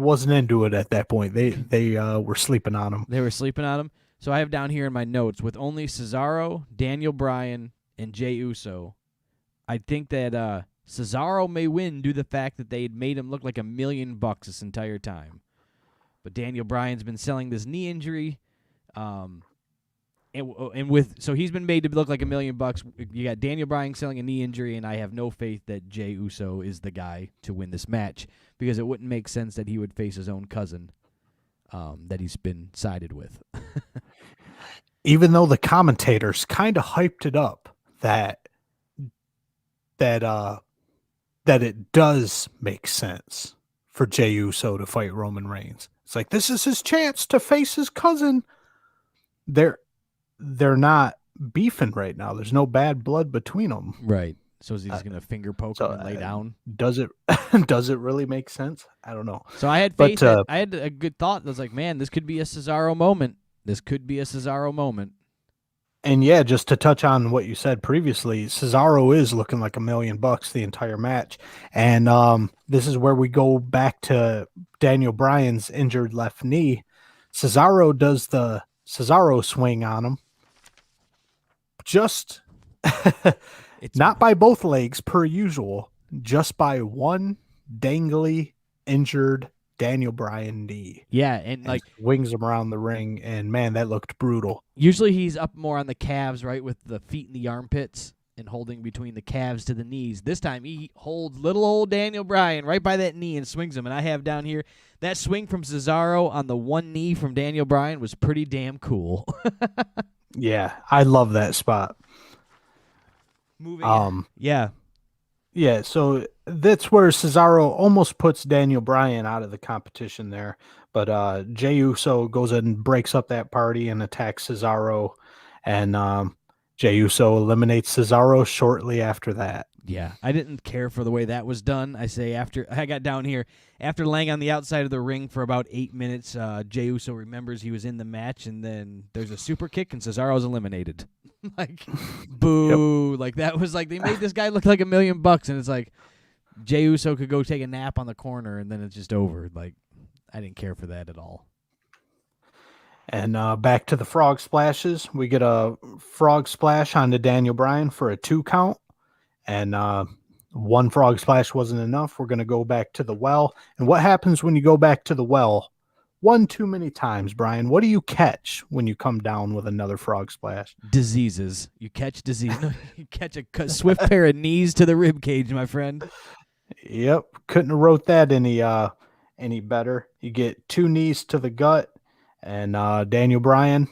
wasn't into it at that point. They were sleeping on him. They were sleeping on him. So I have down here in my notes, with only Cesaro, Daniel Bryan, and Jey Uso, I think that Cesaro may win due to the fact that they had made him look like $1 million this entire time. But Daniel Bryan's been selling this knee injury. So he's been made to look like $1 million. You got Daniel Bryan selling a knee injury, and I have no faith that Jey Uso is the guy to win this match, because it wouldn't make sense that he would face his own cousin that he's been sided with. Even though the commentators kind of hyped it up that it does make sense for Jey Uso to fight Roman Reigns. It's like, this is his chance to face his cousin. They're not beefing right now. There's no bad blood between them. Right. So is he just going to finger poke him and lay down? Does it really make sense? I don't know. So I had faith. I had a good thought. I was like, man, this could be a Cesaro moment. And yeah, just to touch on what you said previously, Cesaro is looking like $1 million the entire match. And this is where we go back to Daniel Bryan's injured left knee. Cesaro does the Cesaro swing on him. Just not by both legs per usual, just by one dangly injured Daniel Bryan knee. Yeah, and like wings him around the ring, and man, that looked brutal. Usually he's up more on the calves, right, with the feet in the armpits and holding between the calves to the knees. This time he holds little old Daniel Bryan right by that knee and swings him. And I have down here, that swing from Cesaro on the one knee from Daniel Bryan was pretty damn cool. Yeah, I love that spot. Yeah. Yeah, so that's where Cesaro almost puts Daniel Bryan out of the competition there. But Jey Uso goes and breaks up that party and attacks Cesaro. And Jey Uso eliminates Cesaro shortly after that. Yeah, I didn't care for the way that was done. I got down here, after laying on the outside of the ring for about 8 minutes, Jey Uso remembers he was in the match, and then there's a super kick, and Cesaro's eliminated. Like, boo. Yep. Like, that was like, they made this guy look like $1 million, and it's like, Jey Uso could go take a nap on the corner, and then it's just over. Like, I didn't care for that at all. And back to the frog splashes. We get a frog splash onto Daniel Bryan for a 2 count. And One frog splash wasn't enough. We're going to go back to the well. And what happens when you go back to the well one too many times, Brian? What do you catch when you come down with another frog splash? Diseases. You catch disease. No, you catch a swift pair of knees to the rib cage, my friend. Yep. Couldn't have wrote that any better. You get 2 knees to the gut, and Daniel Bryan,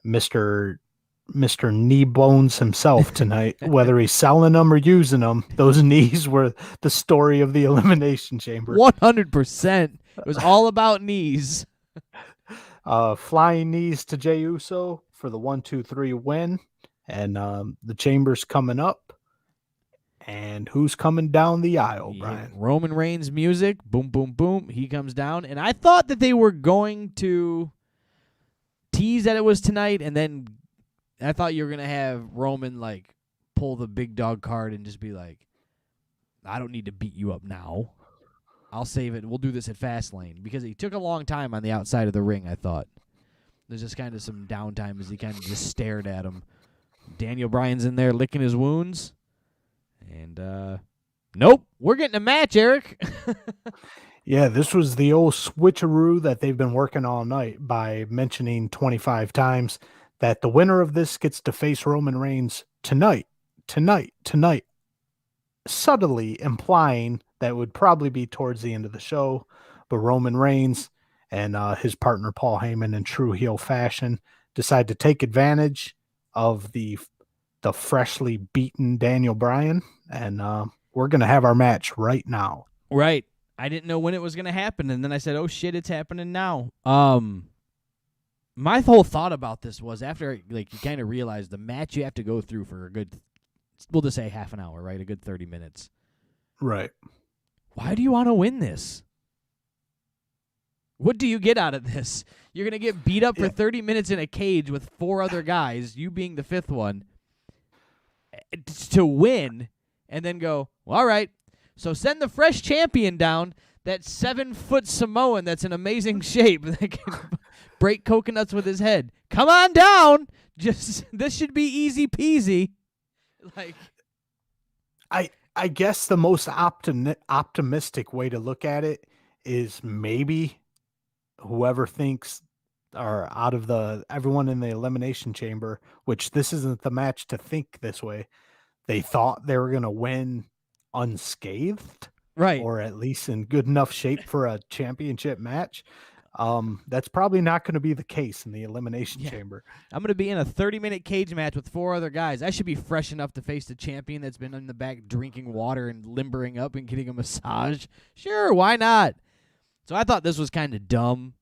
Mr. Knee Bones himself tonight, whether he's selling them or using them, those knees were the story of the Elimination Chamber. 100%. It was all about knees. Flying knees to Jey Uso for the 1-2-3 win. And the Chamber's coming up. And who's coming down the aisle, Brian? Roman Reigns music. Boom, boom, boom. He comes down. And I thought that they were going to tease that it was tonight, and then I thought you were going to have Roman, like, pull the big dog card and just be like, I don't need to beat you up now. I'll save it. We'll do this at Fastlane. Because he took a long time on the outside of the ring, I thought. There's just kind of some downtime as he kind of just stared at him. Daniel Bryan's in there licking his wounds. And, nope, we're getting a match, Eric. Yeah, this was the old switcheroo that they've been working all night by mentioning 25 times that the winner of this gets to face Roman Reigns tonight, subtly implying that would probably be towards the end of the show. But Roman Reigns and his partner Paul Heyman in true heel fashion decide to take advantage of the freshly beaten Daniel Bryan, and we're going to have our match right now. Right. I didn't know when it was going to happen, and then I said, oh, shit, it's happening now. My whole thought about this was after you kind of realize the match you have to go through for a good, we'll just say half an hour, right? A good 30 minutes. Right. Why do you want to win this? What do you get out of this? You're going to get beat up for 30 minutes in a cage with 4 other guys, you being the 5th one, to win, and then go, well, all right, so send the fresh champion down, that 7-foot Samoan that's in amazing shape that can break coconuts with his head. Come on down. This should be easy peasy. Like, I guess the most optimistic way to look at it is maybe whoever thinks, or out of everyone in the Elimination Chamber, which this isn't the match to think this way, they thought they were going to win unscathed, right, or at least in good enough shape for a championship match. That's probably not going to be the case in the Elimination Chamber. I'm going to be in a 30-minute cage match with 4 other guys. I should be fresh enough to face the champion that's been in the back drinking water and limbering up and getting a massage. Sure, why not? So I thought this was kind of dumb.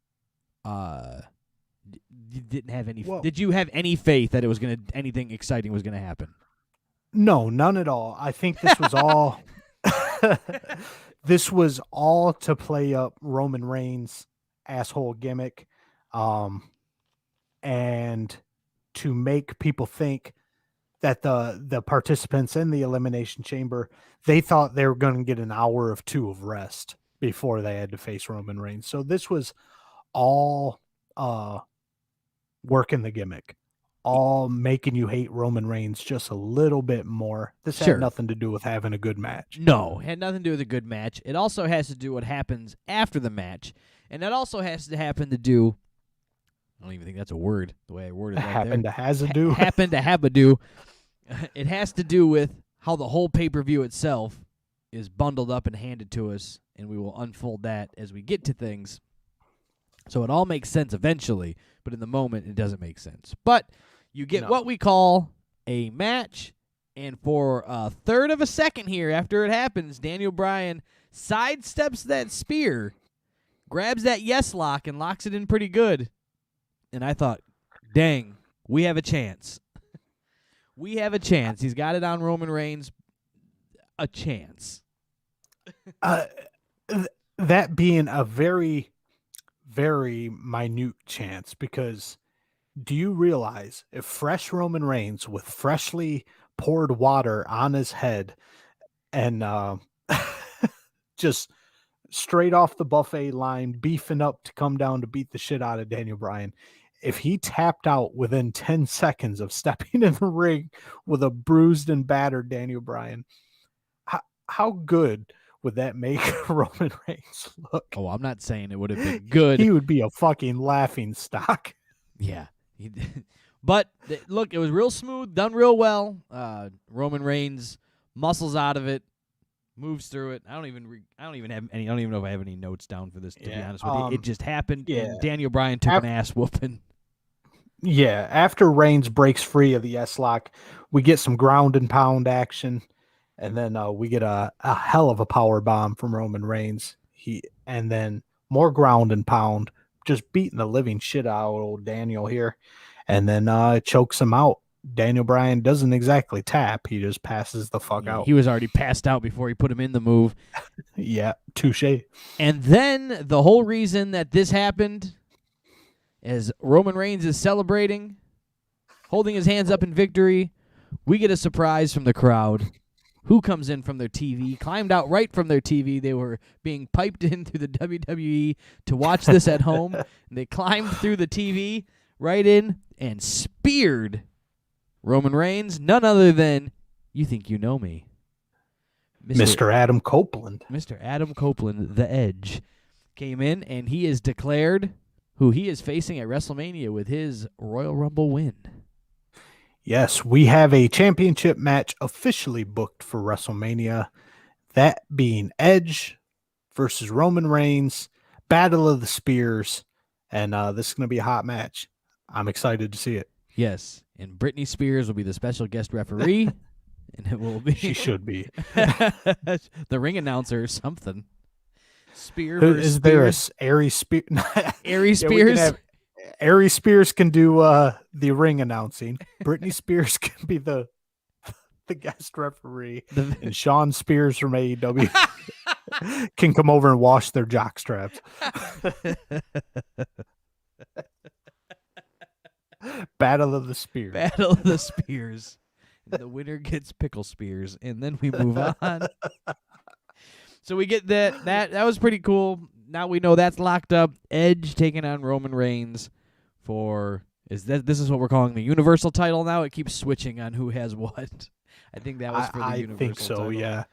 You didn't have any. Did you have any faith that it was anything exciting was gonna happen? No, none at all. I think this was all. This was all to play up Roman Reigns' asshole gimmick, and to make people think that the participants in the Elimination Chamber, they thought they were going to get an hour of 2 of rest before they had to face Roman Reigns. So this was all working the gimmick, all making you hate Roman Reigns just a little bit more. This had nothing to do with having a good match. No, it had nothing to do with a good match. It also has to do what happens after the match, and that also has to happen to do. I don't even think that's a word. The way I worded that. Happen to has a do. Happen to have a do. It has to do with how the whole pay-per-view itself is bundled up and handed to us, and we will unfold that as we get to things. So it all makes sense eventually, but in the moment it doesn't make sense. But you get what we call a match, and for a third of a second here after it happens, Daniel Bryan sidesteps that spear, grabs that yes lock, and locks it in pretty good. And I thought, dang, we have a chance. We have a chance. He's got it on Roman Reigns. A chance. That being a very, very minute chance, because do you realize if fresh Roman Reigns with freshly poured water on his head and just straight off the buffet line, beefing up to come down to beat the shit out of Daniel Bryan, if he tapped out within 10 seconds of stepping in the ring with a bruised and battered Daniel Bryan, how good would that make Roman Reigns look? Oh, I'm not saying it would have been good. He would be a fucking laughing stock. Yeah. But look, it was real smooth, done real well. Roman Reigns muscles out of it, moves through it. I don't even know if I have any notes down for this, to be honest with you. It just happened, and Daniel Bryan took an ass whooping. Yeah, after Reigns breaks free of the S-Lock, we get some ground and pound action, and then we get a hell of a power bomb from Roman Reigns. And then more ground and pound, just beating the living shit out of old Daniel here, and then chokes him out. Daniel Bryan doesn't exactly tap; he just passes the fuck out. He was already passed out before he put him in the move. Yeah, touche. And then the whole reason that this happened, as Roman Reigns is celebrating, holding his hands up in victory, we get a surprise from the crowd. Who comes in from their TV, climbed out right from their TV. They were being piped in through the WWE to watch this at home. And they climbed through the TV right in and speared Roman Reigns, none other than, you think you know me, Mr. Adam Copeland. Mr. Adam Copeland, the Edge, came in, and he is declared who he is facing at WrestleMania with his Royal Rumble win. Yes, we have a championship match officially booked for WrestleMania, that being Edge versus Roman Reigns, Battle of the Spears, and this is going to be a hot match. I'm excited to see it. Yes, and Britney Spears will be the special guest referee, and it will be... She should be. The ring announcer or something. Is there a Aries Spears? Aries Spears? Aries Spears can do the ring announcing. Britney Spears can be the guest referee. And Sean Spears from AEW can come over and wash their jock straps. Battle of the Spears. Battle of the Spears. The winner gets pickle spears, and then we move on. So we get that. That was pretty cool. Now we know that's locked up. Edge taking on Roman Reigns for this is what we're calling the Universal title now. It keeps switching on who has what. I think that was for the Universal think so, title. yeah.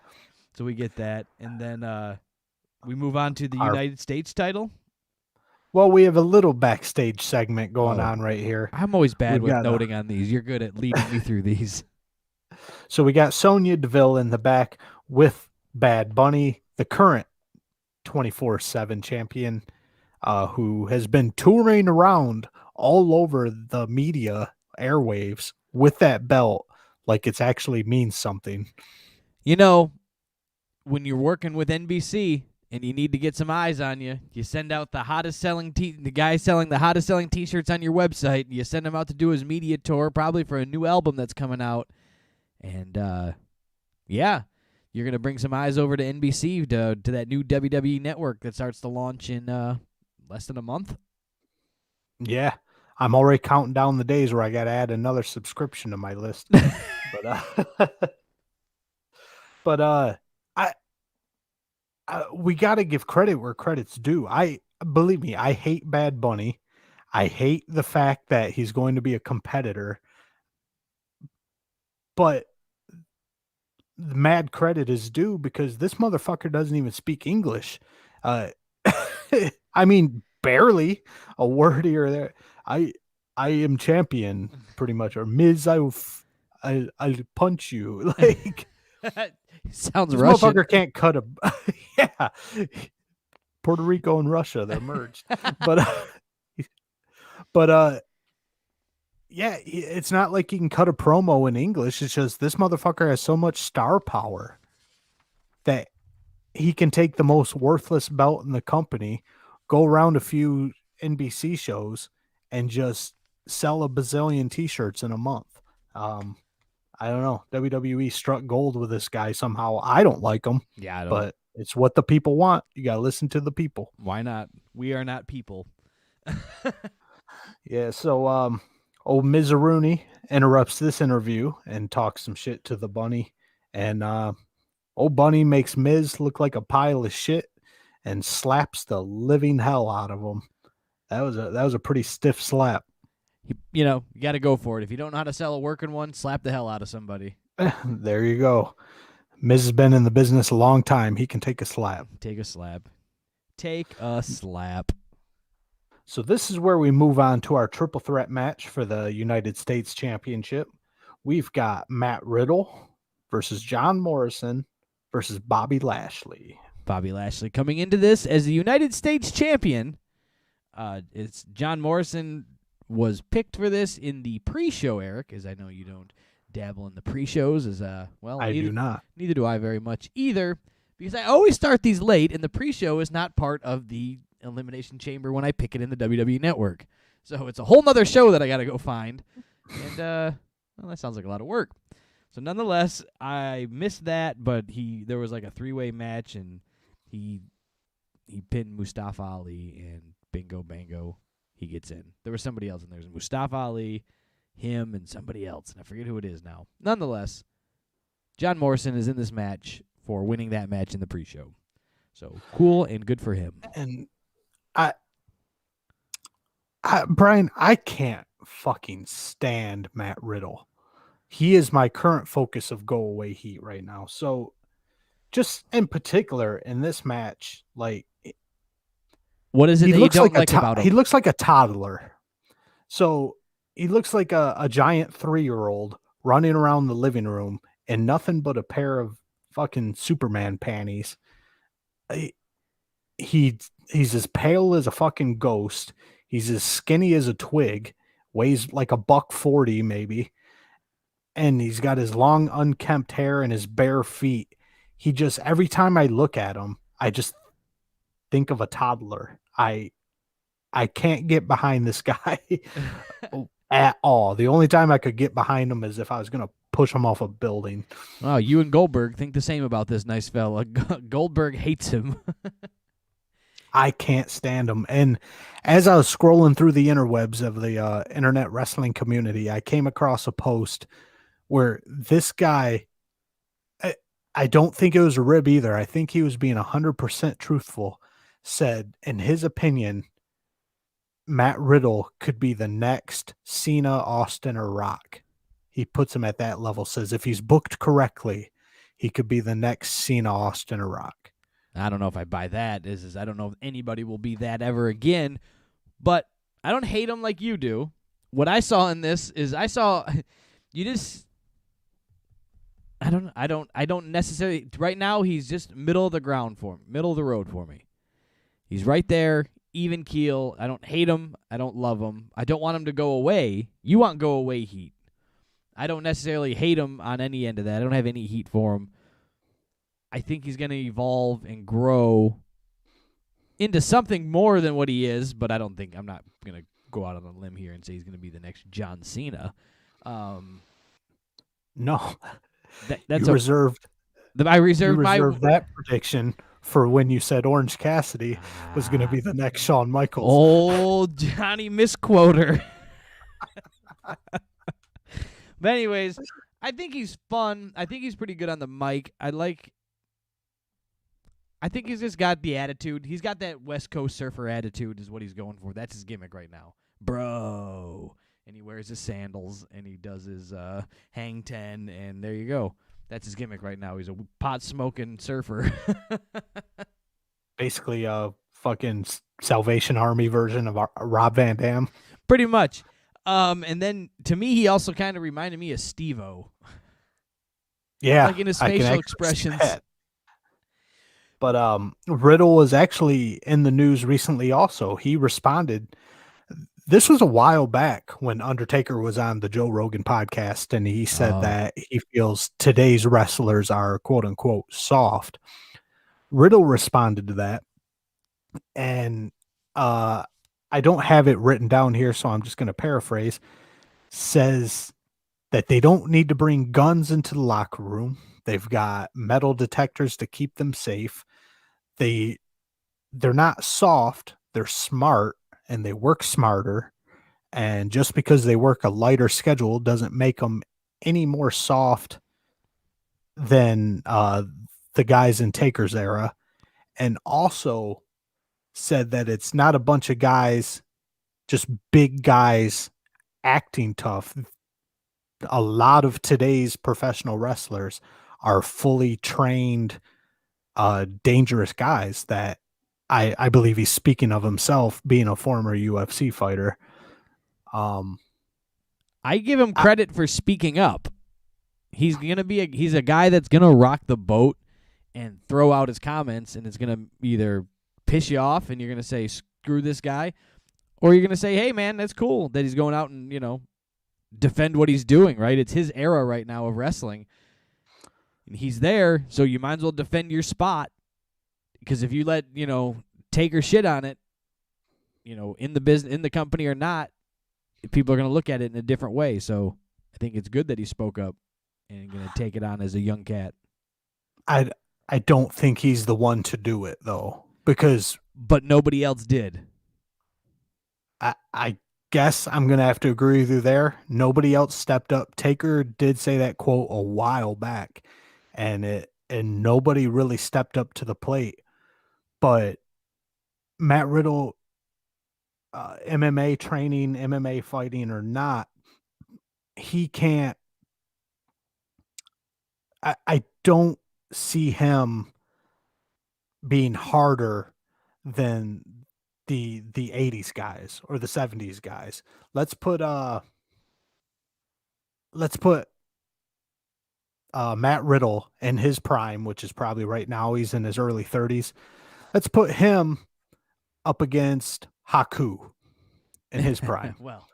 So we get that, and then we move on to the United States title. Well, we have a little backstage segment going on right here. I'm always bad with noting on these. You're good at leading me through these. So we got Sonya Deville in the back with Bad Bunny, the current 24/7 champion, who has been touring around all over the media airwaves with that belt like it's actually means something. You know, when you're working with NBC and you need to get some eyes on you, you send out the hottest selling the guy selling the hottest selling T-shirts on your website. You send him out to do his media tour, probably for a new album that's coming out. And yeah, you're gonna bring some eyes over to NBC to that new WWE network that starts to launch in less than a month. Yeah, I'm already counting down the days where I got to add another subscription to my list. But we got to give credit where credit's due. Believe me, I hate Bad Bunny. I hate the fact that he's going to be a competitor. But the mad credit is due because this motherfucker doesn't even speak English. I mean, barely a word here or there. I am champion, pretty much, or Miz. I'll punch you. Like, sounds this Russian. Motherfucker can't cut a. Yeah, Puerto Rico and Russia, they're merged. but yeah, it's not like he can cut a promo in English. It's just this motherfucker has so much star power that he can take the most worthless belt in the company, go around a few NBC shows, and just sell a bazillion T-shirts in a month. I don't know. WWE struck gold with this guy somehow. I don't like him. Yeah, I don't. But it's what the people want. You got to listen to the people. Why not? We are not people. Yeah, so old Mizaruni interrupts this interview and talks some shit to the Bunny. And old Bunny makes Miz look like a pile of shit and slaps the living hell out of him. That was a pretty stiff slap. You got to go for it. If you don't know how to sell a working one, slap the hell out of somebody. There you go. Miz has been in the business a long time. He can take a slap. Take a slap. Take a slap. So this is where we move on to our triple threat match for the United States Championship. We've got Matt Riddle versus John Morrison versus Bobby Lashley. Bobby Lashley coming into this as the United States champion. It's John Morrison was picked for this in the pre-show, Eric, as I know you don't dabble in the pre-shows. I do not. Neither do I very much either, because I always start these late, and the pre-show is not part of the Elimination Chamber when I pick it in the WWE Network. So it's a whole nother show that I got to go find, and that sounds like a lot of work. So nonetheless, I missed that, but there was like a three-way match, and he pinned Mustafa Ali, and bingo bango, he gets in. There was somebody else in there. There's Mustafa Ali, him, and somebody else, and I forget who it is now. Nonetheless, John Morrison is in this match for winning that match in the pre-show. So cool and good for him. And Brian, I can't fucking stand Matt Riddle. He is my current focus of go away heat right now. So just in particular in this match, like, what is it that you don't like about him? He looks like a toddler. So he looks like a giant 3-year-old running around the living room in nothing but a pair of fucking Superman panties. He's as pale as a fucking ghost. He's as skinny as a twig, weighs like $140 maybe. And he's got his long unkempt hair and his bare feet. He just, every time I look at him, I just think of a toddler. I can't get behind this guy at all. The only time I could get behind him is if I was going to push him off a building. Oh, you and Goldberg think the same about this nice fella. Goldberg hates him. I can't stand him. And as I was scrolling through the interwebs of the internet wrestling community, I came across a post where this guy, I don't think it was a rib either. I think he was being 100% truthful, said, in his opinion, Matt Riddle could be the next Cena, Austin, or Rock. He puts him at that level, says if he's booked correctly, he could be the next Cena, Austin, or Rock. I don't know if I buy that. I don't know if anybody will be that ever again, but I don't hate him like you do. What I saw in this is I don't necessarily, right now he's just middle of the road for me. He's right there, even keel. I don't hate him. I don't love him. I don't want him to go away. You want go away heat. I don't necessarily hate him on any end of that. I don't have any heat for him. I think he's going to evolve and grow into something more than what he is, but I'm not going to go out on a limb here and say he's going to be the next John Cena. No. That's you reserved that prediction for when you said Orange Cassidy was going to be the next Shawn Michaels. Old Johnny misquoter. But anyways, I think he's fun. I think he's pretty good on the mic. I think he's just got the attitude. He's got that West Coast surfer attitude is what he's going for. That's his gimmick right now. Bro. And he wears his sandals, and he does his hang 10, and there you go. That's his gimmick right now. He's a pot-smoking surfer. Basically a fucking Salvation Army version of Rob Van Dam. Pretty much. And then, to me, he also kind of reminded me of Steve-O. Yeah. Like in his facial expressions. But Riddle was actually in the news recently also. He responded. This was a while back when Undertaker was on the Joe Rogan podcast, and he said that he feels today's wrestlers are quote-unquote soft. Riddle responded to that, and I don't have it written down here, so I'm just going to paraphrase, says that they don't need to bring guns into the locker room. They've got metal detectors to keep them safe. They're not soft, they're smart, and they work smarter. And just because they work a lighter schedule doesn't make them any more soft than the guys in Taker's era. And also said that it's not a bunch of guys, just big guys acting tough. A lot of today's professional wrestlers are fully trained, dangerous guys that I believe he's speaking of himself being a former UFC fighter. I give him credit for speaking up. He's a guy that's gonna rock the boat and throw out his comments, and it's gonna either piss you off and you're gonna say screw this guy, or you're gonna say, hey man, that's cool that he's going out and defend what he's doing. Right? It's his era right now of wrestling, and he's there, so you might as well defend your spot. Because if you let Taker shit on it, in the business, in the company or not, people are gonna look at it in a different way. So I think it's good that he spoke up and going to take it on as a young cat. I don't think he's the one to do it, though, but nobody else did. I guess I'm going to have to agree with you there. Nobody else stepped up. Taker did say that quote a while back, and nobody really stepped up to the plate. But Matt Riddle, MMA training, MMA fighting or not, he can't. I don't see him being harder than the 80s guys or the 70s guys. Let's put Matt Riddle in his prime, which is probably right now he's in his early 30s. Let's put him up against Haku in his prime. Well,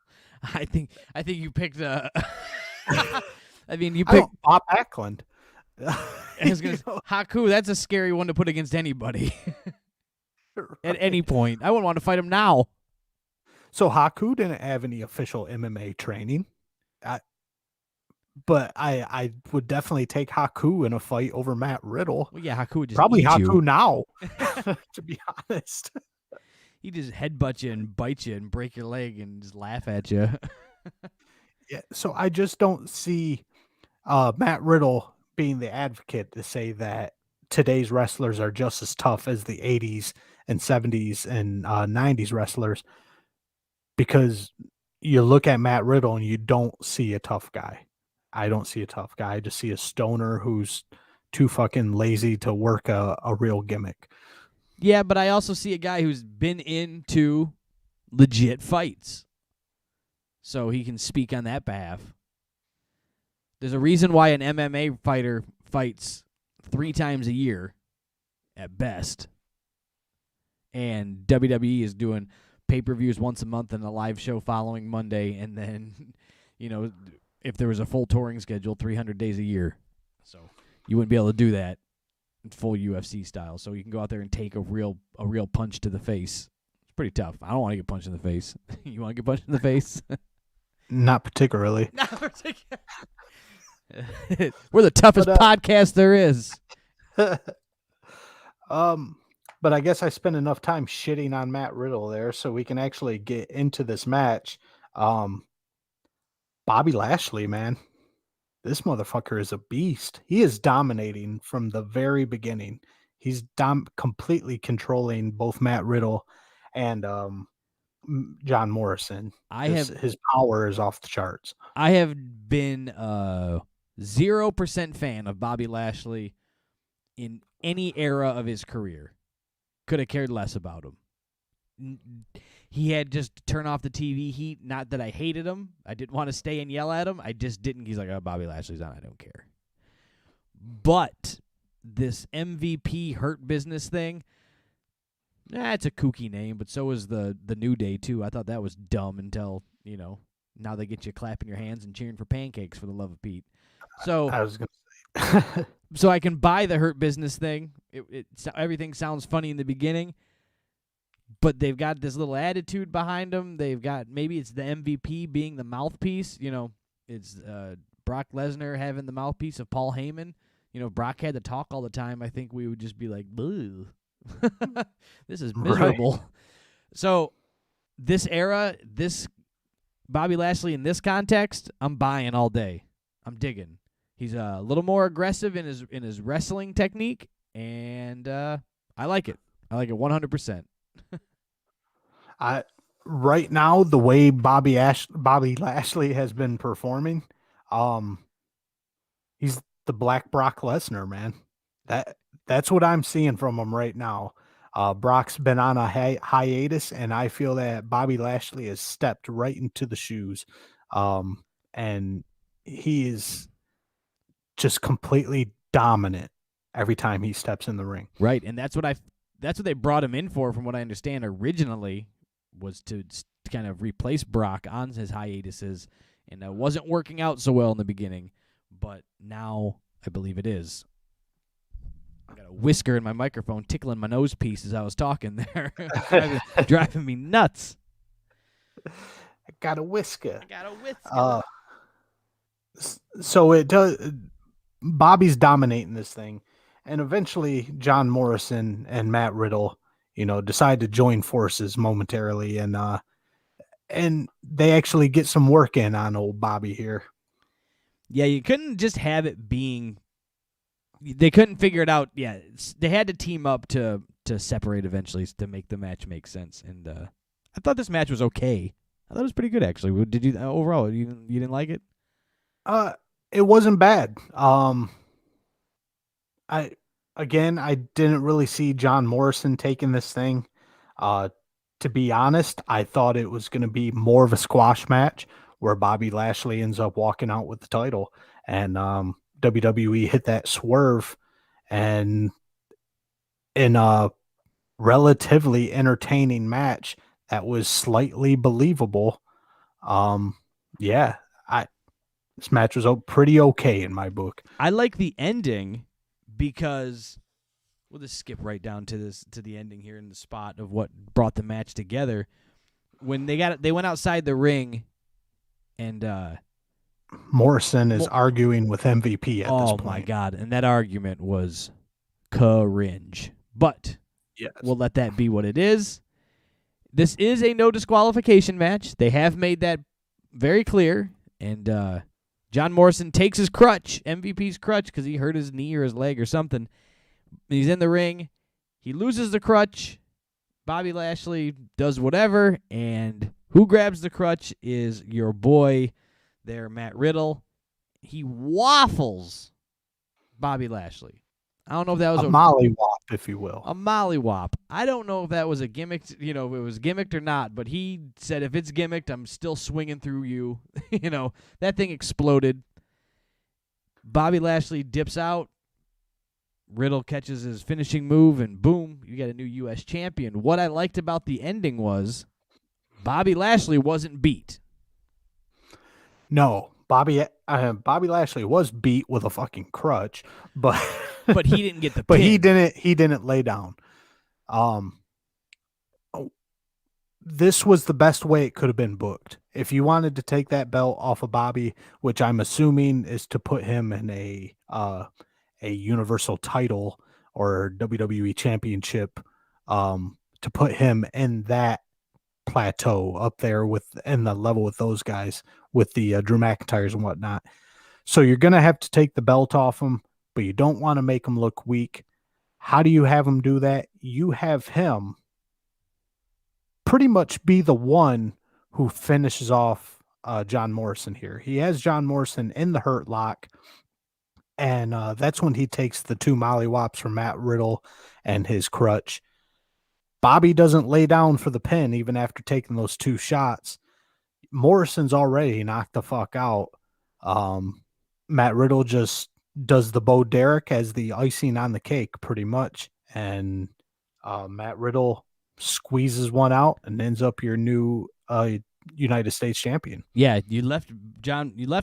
I think you picked I mean, you picked Bob Backlund. Haku, that's a scary one to put against anybody. At any point. I wouldn't want to fight him now. So Haku didn't have any official MMA training. But I would definitely take Haku in a fight over Matt Riddle. Well, yeah, Haku would just probably eat Haku you. now, to be honest. He just headbutt you and bite you and break your leg and just laugh at you. Yeah, so I just don't see Matt Riddle being the advocate to say that today's wrestlers are just as tough as the 80s and 70s and 90s wrestlers, because you look at Matt Riddle and you don't see a tough guy. I don't see a tough guy. I just see a stoner who's too fucking lazy to work a real gimmick. Yeah, but I also see a guy who's been into legit fights, so he can speak on that behalf. There's a reason why an MMA fighter fights 3 times a year at best, and WWE is doing pay-per-views once a month and a live show following Monday, and then, if there was a full touring schedule, 300 days a year. So you wouldn't be able to do that in full UFC style. So you can go out there and take a real punch to the face. It's pretty tough. I don't want to get punched in the face. You want to get punched in the face? Not particularly. Not particularly. We're the toughest podcast there is. But I guess I spent enough time shitting on Matt Riddle there, so we can actually get into this match. Bobby Lashley, man, this motherfucker is a beast. He is dominating from the very beginning. He's completely controlling both Matt Riddle and John Morrison. His power is off the charts. I have been 0% fan of Bobby Lashley in any era of his career. Could have cared less about him. He had just to turn off the TV heat. Not that I hated him. I didn't want to stay and yell at him. I just didn't. He's like, oh, Bobby Lashley's on. I don't care. But this MVP Hurt Business thing, it's a kooky name, but so is the New Day, too. I thought that was dumb until, now they get you clapping your hands and cheering for pancakes, for the love of Pete. So I was going to say. So I can buy the Hurt Business thing. Everything sounds funny in the beginning, but they've got this little attitude behind them. They've got, maybe it's the MVP being the mouthpiece. It's Brock Lesnar having the mouthpiece of Paul Heyman. If Brock had to talk all the time, I think we would just be like, boo. This is miserable. Right. So this era, this Bobby Lashley in this context, I'm buying all day. I'm digging. He's a little more aggressive in his wrestling technique, and I like it. I like it 100%. Right now, the way Bobby Lashley has been performing, he's the Black Brock Lesnar, man. That's what I'm seeing from him right now. Brock's been on a hiatus, and I feel that Bobby Lashley has stepped right into the shoes, and he is just completely dominant every time he steps in the ring. Right, and that's what they brought him in for, from what I understand, originally, was to kind of replace Brock on his hiatuses, and that wasn't working out so well in the beginning, but now I believe it is. I got a whisker in my microphone tickling my nose piece as I was talking there, driving me nuts. I got a whisker. So it does. Bobby's dominating this thing, and eventually John Morrison and Matt Riddle, decide to join forces momentarily, and they actually get some work in on old Bobby here. Yeah, you couldn't just have it being. They couldn't figure it out. Yeah, they had to team up to separate eventually to make the match make sense. And I thought this match was okay. I thought it was pretty good, actually. Did you overall? You didn't like it? It wasn't bad. I didn't really see John Morrison taking this thing. To be honest, I thought it was going to be more of a squash match where Bobby Lashley ends up walking out with the title, and WWE hit that swerve, and in a relatively entertaining match that was slightly believable. This match was pretty okay in my book. I like the ending because we'll just skip right down to the ending here in the spot of what brought the match together. When they went outside the ring, and Morrison is arguing with MVP at this point. Oh my God! And that argument was cringe. But yes, we'll let that be what it is. This is a no disqualification match. They have made that very clear. And John Morrison takes his crutch, MVP's crutch, because he hurt his knee or his leg or something. He's in the ring. He loses the crutch. Bobby Lashley does whatever. And who grabs the crutch is your boy there, Matt Riddle. He waffles Bobby Lashley. I don't know if that was a mollywop, if you will. A mollywop. I don't know if that was a gimmick, if it was gimmicked or not, but he said, if it's gimmicked, I'm still swinging through you. That thing exploded. Bobby Lashley dips out. Riddle catches his finishing move, and boom, you got a new U.S. champion. What I liked about the ending was Bobby Lashley wasn't beat. No, Bobby Lashley was beat with a fucking crutch, but but he didn't get the but pin. he didn't lay down. This was the best way it could have been booked. If you wanted to take that belt off of Bobby, which I'm assuming is to put him in a Universal title or WWE Championship, to put him in that plateau up there in the level with those guys, with the Drew McIntyres and whatnot. So you're going to have to take the belt off him, but you don't want to make him look weak. How do you have him do that? You have him pretty much be the one who finishes off John Morrison here. He has John Morrison in the hurt lock, and that's when he takes the two mollywops from Matt Riddle and his crutch. Bobby doesn't lay down for the pin even after taking those two shots. Morrison's already knocked the fuck out. Matt Riddle just does the Bo Derek as the icing on the cake, pretty much. And Matt Riddle squeezes one out and ends up your new United States champion. Yeah, you left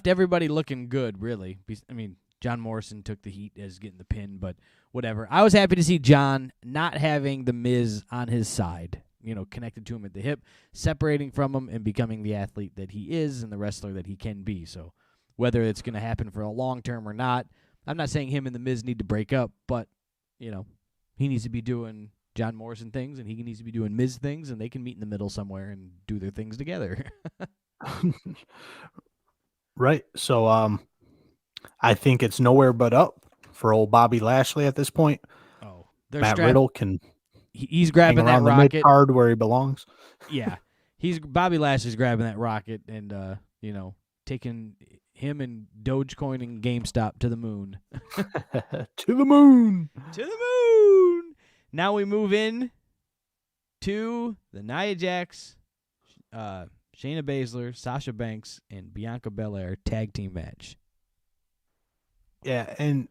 everybody looking good, really. I mean, John Morrison took the heat as getting the pin, but whatever. I was happy to see John not having the Miz on his side, connected to him at the hip, separating from him and becoming the athlete that he is and the wrestler that he can be. So whether it's going to happen for a long term or not, I'm not saying him and the Miz need to break up, but, he needs to be doing John Morrison things and he needs to be doing Miz things, and they can meet in the middle somewhere and do their things together. Right. So, I think it's nowhere but up for old Bobby Lashley at this point. Oh, Matt Riddle can he's grabbing that the rocket mid-card where he belongs. Yeah, Bobby Lashley's grabbing that rocket and taking him and Dogecoin and GameStop to the moon. To the moon. To the moon. Now we move in to the Nia Jax, Shayna Baszler, Sasha Banks, and Bianca Belair tag team match. Yeah, and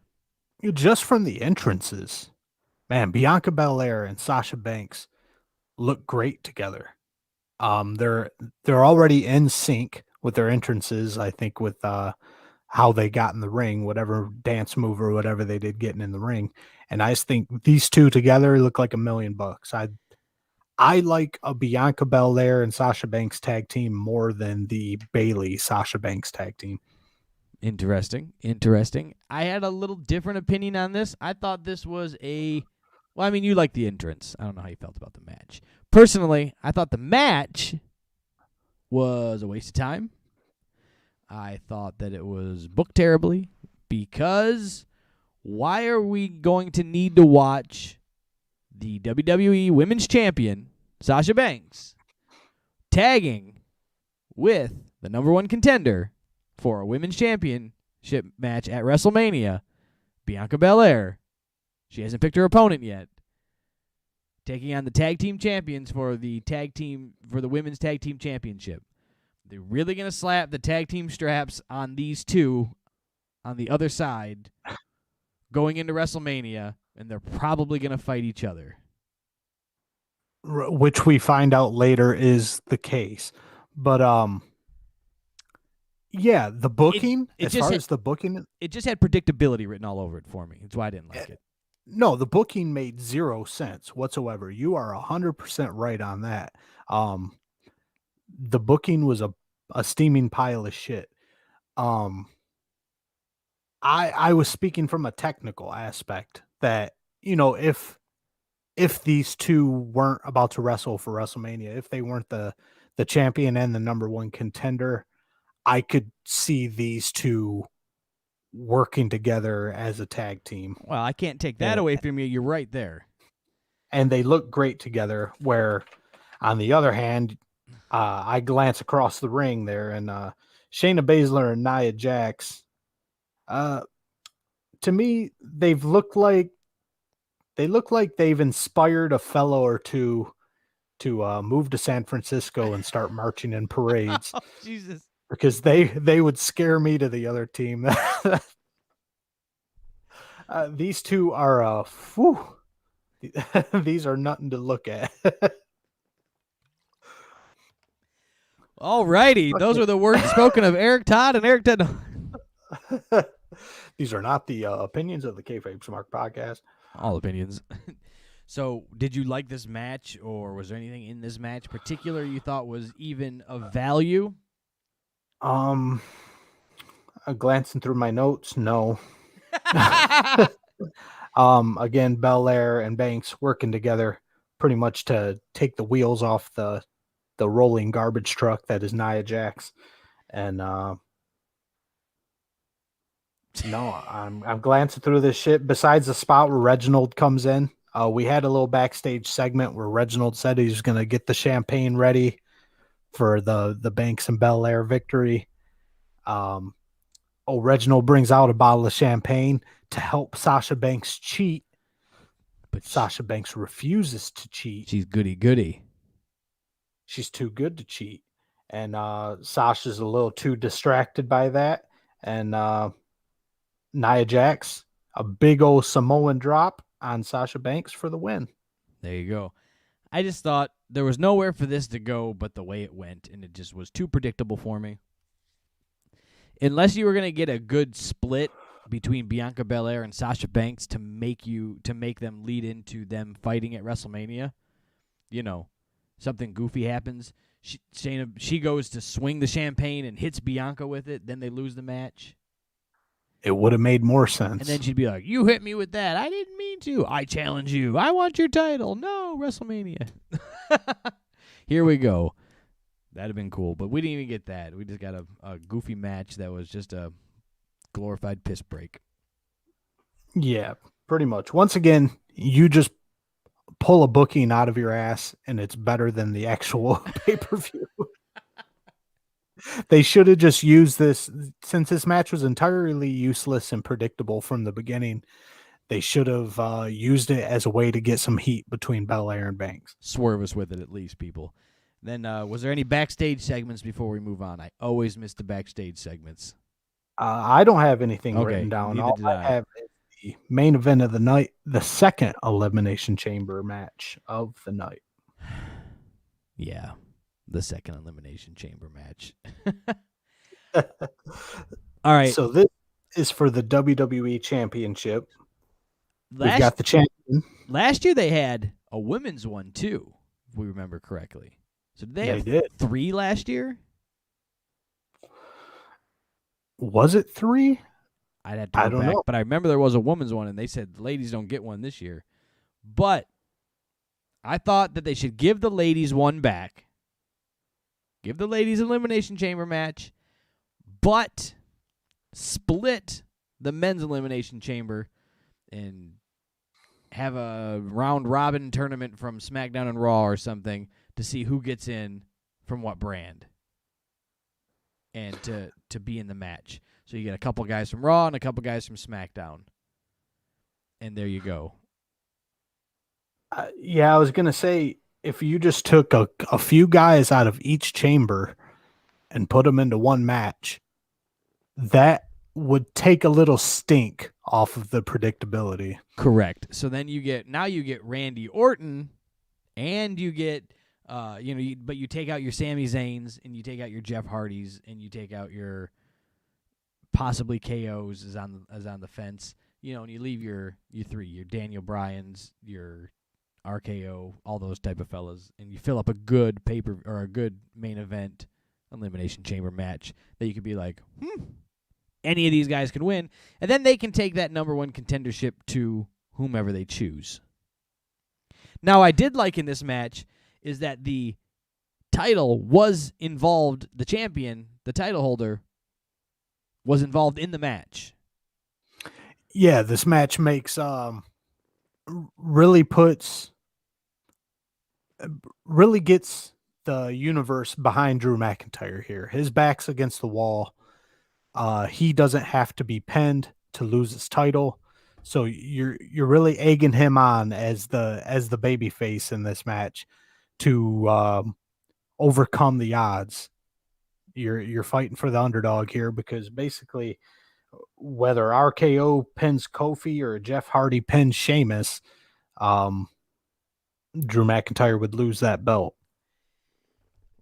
just from the entrances, man, Bianca Belair and Sasha Banks look great together. They're already in sync with their entrances, I think, with how they got in the ring, whatever dance move or whatever they did getting in the ring. And I just think these two together look like $1,000,000. I like a Bianca Belair and Sasha Banks tag team more than the Bayley Sasha Banks tag team. Interesting. I had a little different opinion on this. I thought this was you like the entrance. I don't know how you felt about the match. Personally, I thought the match was a waste of time. I thought that it was booked terribly because why are we going to need to watch the WWE Women's Champion, Sasha Banks, tagging with the number one contender for a Women's Championship match at WrestleMania, Bianca Belair? She hasn't picked her opponent yet. Taking on the tag team champions for the Women's Tag Team Championship. They're really going to slap the tag team straps on these two on the other side going into WrestleMania, and they're probably going to fight each other. Which we find out later is the case. But yeah, the booking, it just had predictability written all over it for me. That's why I didn't like it. No, the booking made zero sense whatsoever. You are 100% right on that. The booking was a steaming pile of shit. I was speaking from a technical aspect that, if these two weren't about to wrestle for WrestleMania, if they weren't the champion and the number one contender, I could see these two working together as a tag team. Well, I can't take that away from you. You're right there. And they look great together, where on the other hand, I glance across the ring there, and Shayna Baszler and Nia Jax, to me, they look like they've inspired a fellow or two to move to San Francisco and start marching in parades. Oh, Jesus. Because they would scare me to the other team. These two are these are nothing to look at. All righty. Those are the words spoken of Eric Todd and Eric Todd. These are not the opinions of the KayFabe Smark podcast. All opinions. So, did you like this match, or was there anything in this match particular you thought was even of value? Glancing through my notes, no. Again, Belair and Banks working together pretty much to take the wheels off the rolling garbage truck that is Nia Jax. And no, I'm glancing through this shit. Besides the spot where Reginald comes in, we had a little backstage segment where Reginald said he's going to get the champagne ready for the Banks and Belair victory. Reginald brings out a bottle of champagne to help Sasha Banks cheat, but Sasha Banks refuses to cheat. She's goody. She's too good to cheat, and Sasha's a little too distracted by that, and Nia Jax, a big old Samoan drop on Sasha Banks for the win. There you go. I just thought there was nowhere for this to go but the way it went, and it just was too predictable for me. Unless you were going to get a good split between Bianca Belair and Sasha Banks to make them lead into them fighting at WrestleMania, something goofy happens. She goes to swing the champagne and hits Bianca with it, then they lose the match. It would have made more sense. And then she'd be like, "You hit me with that. I didn't mean to. I challenge you. I want your title. No, WrestleMania." Here we go. That'd have been cool, but we didn't even get that. We just got a goofy match that was just a glorified piss break. Yeah, pretty much. Once again, you just pull a booking out of your ass, and it's better than the actual pay-per-view. They should have just used this, since this match was entirely useless and predictable from the beginning. They should have used it as a way to get some heat between Belair and Banks. Swerve us with it at least, people. Then was there any backstage segments before we move on? I always miss the backstage segments. I don't have anything written down. neither All did I have is the main event of the night, the second Elimination Chamber match of the night. Yeah, the second Elimination Chamber match. All right. So this is for the WWE Championship. We've got the champion. Last year they had a women's one too, if we remember correctly. So did they have 3 last year? Was it 3? I'd have to go don't back, know. but I remember there was a women's one, and they said the ladies don't get one this year. But I thought that they should give the ladies one back. Give the ladies an Elimination Chamber match, but split the men's Elimination Chamber and have a round-robin tournament from SmackDown and Raw or something to see who gets in from what brand and to be in the match. So you get a couple guys from Raw and a couple guys from SmackDown. And there you go. Yeah, I was going to say, if you just took a few guys out of each chamber and put them into one match, that would take a little stink off of the predictability. Correct. So then you get Randy Orton, and you get but you take out your Sami Zayns, and you take out your Jeff Hardys, and you take out your possibly KOs is on the fence, and you leave your 3, your Daniel Bryans, your RKO, all those type of fellas, and you fill up a good a good main event Elimination Chamber match that you could be like, any of these guys can win, and then they can take that number 1 contendership to whomever they choose. Now, I did like in this match is that the title was involved, the champion, the title holder, was involved in the match. Yeah, this match makes really gets the universe behind Drew McIntyre here. His back's against the wall. He doesn't have to be pinned to lose his title. So you're really egging him on as the baby face in this match to overcome the odds. You're fighting for the underdog here, because basically whether RKO pins Kofi or Jeff Hardy pins Sheamus, Drew McIntyre would lose that belt.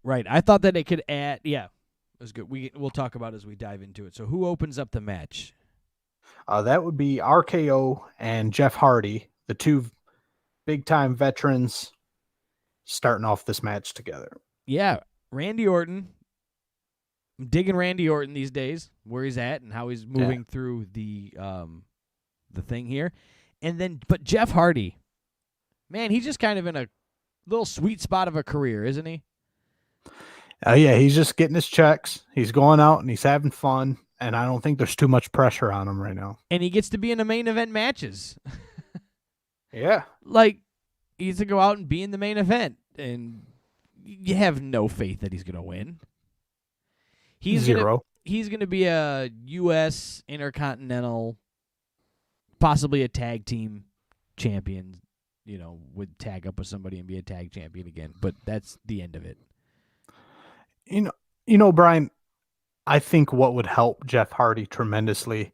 Right. I thought that it could add, it was good. We'll talk about it as we dive into it. So who opens up the match? That would be RKO and Jeff Hardy, the 2 big-time veterans starting off this match together. Yeah, Randy Orton. I'm digging Randy Orton these days, where he's at and how he's moving through the thing here. And then, but Jeff Hardy, man, he's just kind of in a little sweet spot of a career, isn't he? Yeah, he's just getting his checks. He's going out and he's having fun, and I don't think there's too much pressure on him right now. And he gets to be in the main event matches. Yeah. Like, he gets to go out and be in the main event, and you have no faith that he's going to win. He's 0. He's going to be a U.S. Intercontinental, possibly a tag team champion, would tag up with somebody and be a tag champion again, but that's the end of it. Brian, I think what would help Jeff Hardy tremendously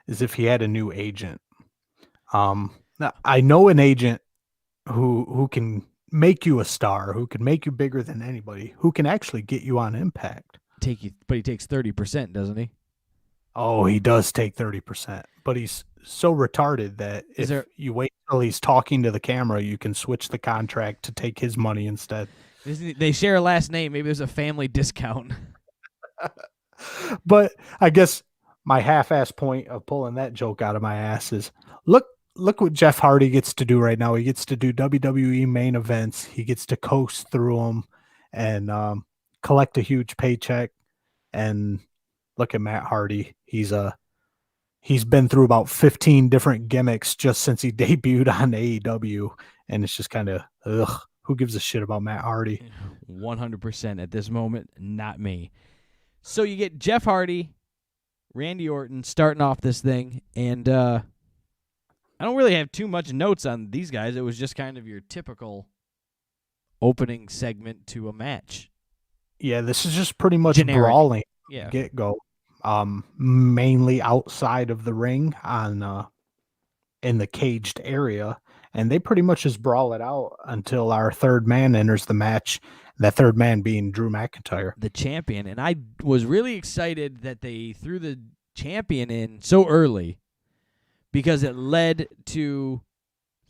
is if he had a new agent. I know an agent who can make you a star, who can make you bigger than anybody, who can actually get you on Impact. But he takes 30%, doesn't he? Oh, he does take 30%, but he's so retarded that you wait till he's talking to the camera, you can switch the contract to take his money instead. They share a last name. Maybe there's a family discount. But I guess my half-ass point of pulling that joke out of my ass is look what Jeff Hardy gets to do right now. He gets to do WWE main events. He gets to coast through them and collect a huge paycheck. And look at Matt Hardy. He's been through about 15 different gimmicks just since he debuted on AEW, and it's just kind of who gives a shit about Matt Hardy? 100% at this moment, not me. So you get Jeff Hardy, Randy Orton starting off this thing, and I don't really have too much notes on these guys. It was just kind of your typical opening segment to a match. Yeah, this is just pretty much Generic. brawling. Yeah. Get-go. Mainly outside of the ring on in the caged area, and they pretty much just brawl it out until our third man enters the match. That third man being Drew McIntyre, the champion. And I was really excited that they threw the champion in so early because it led to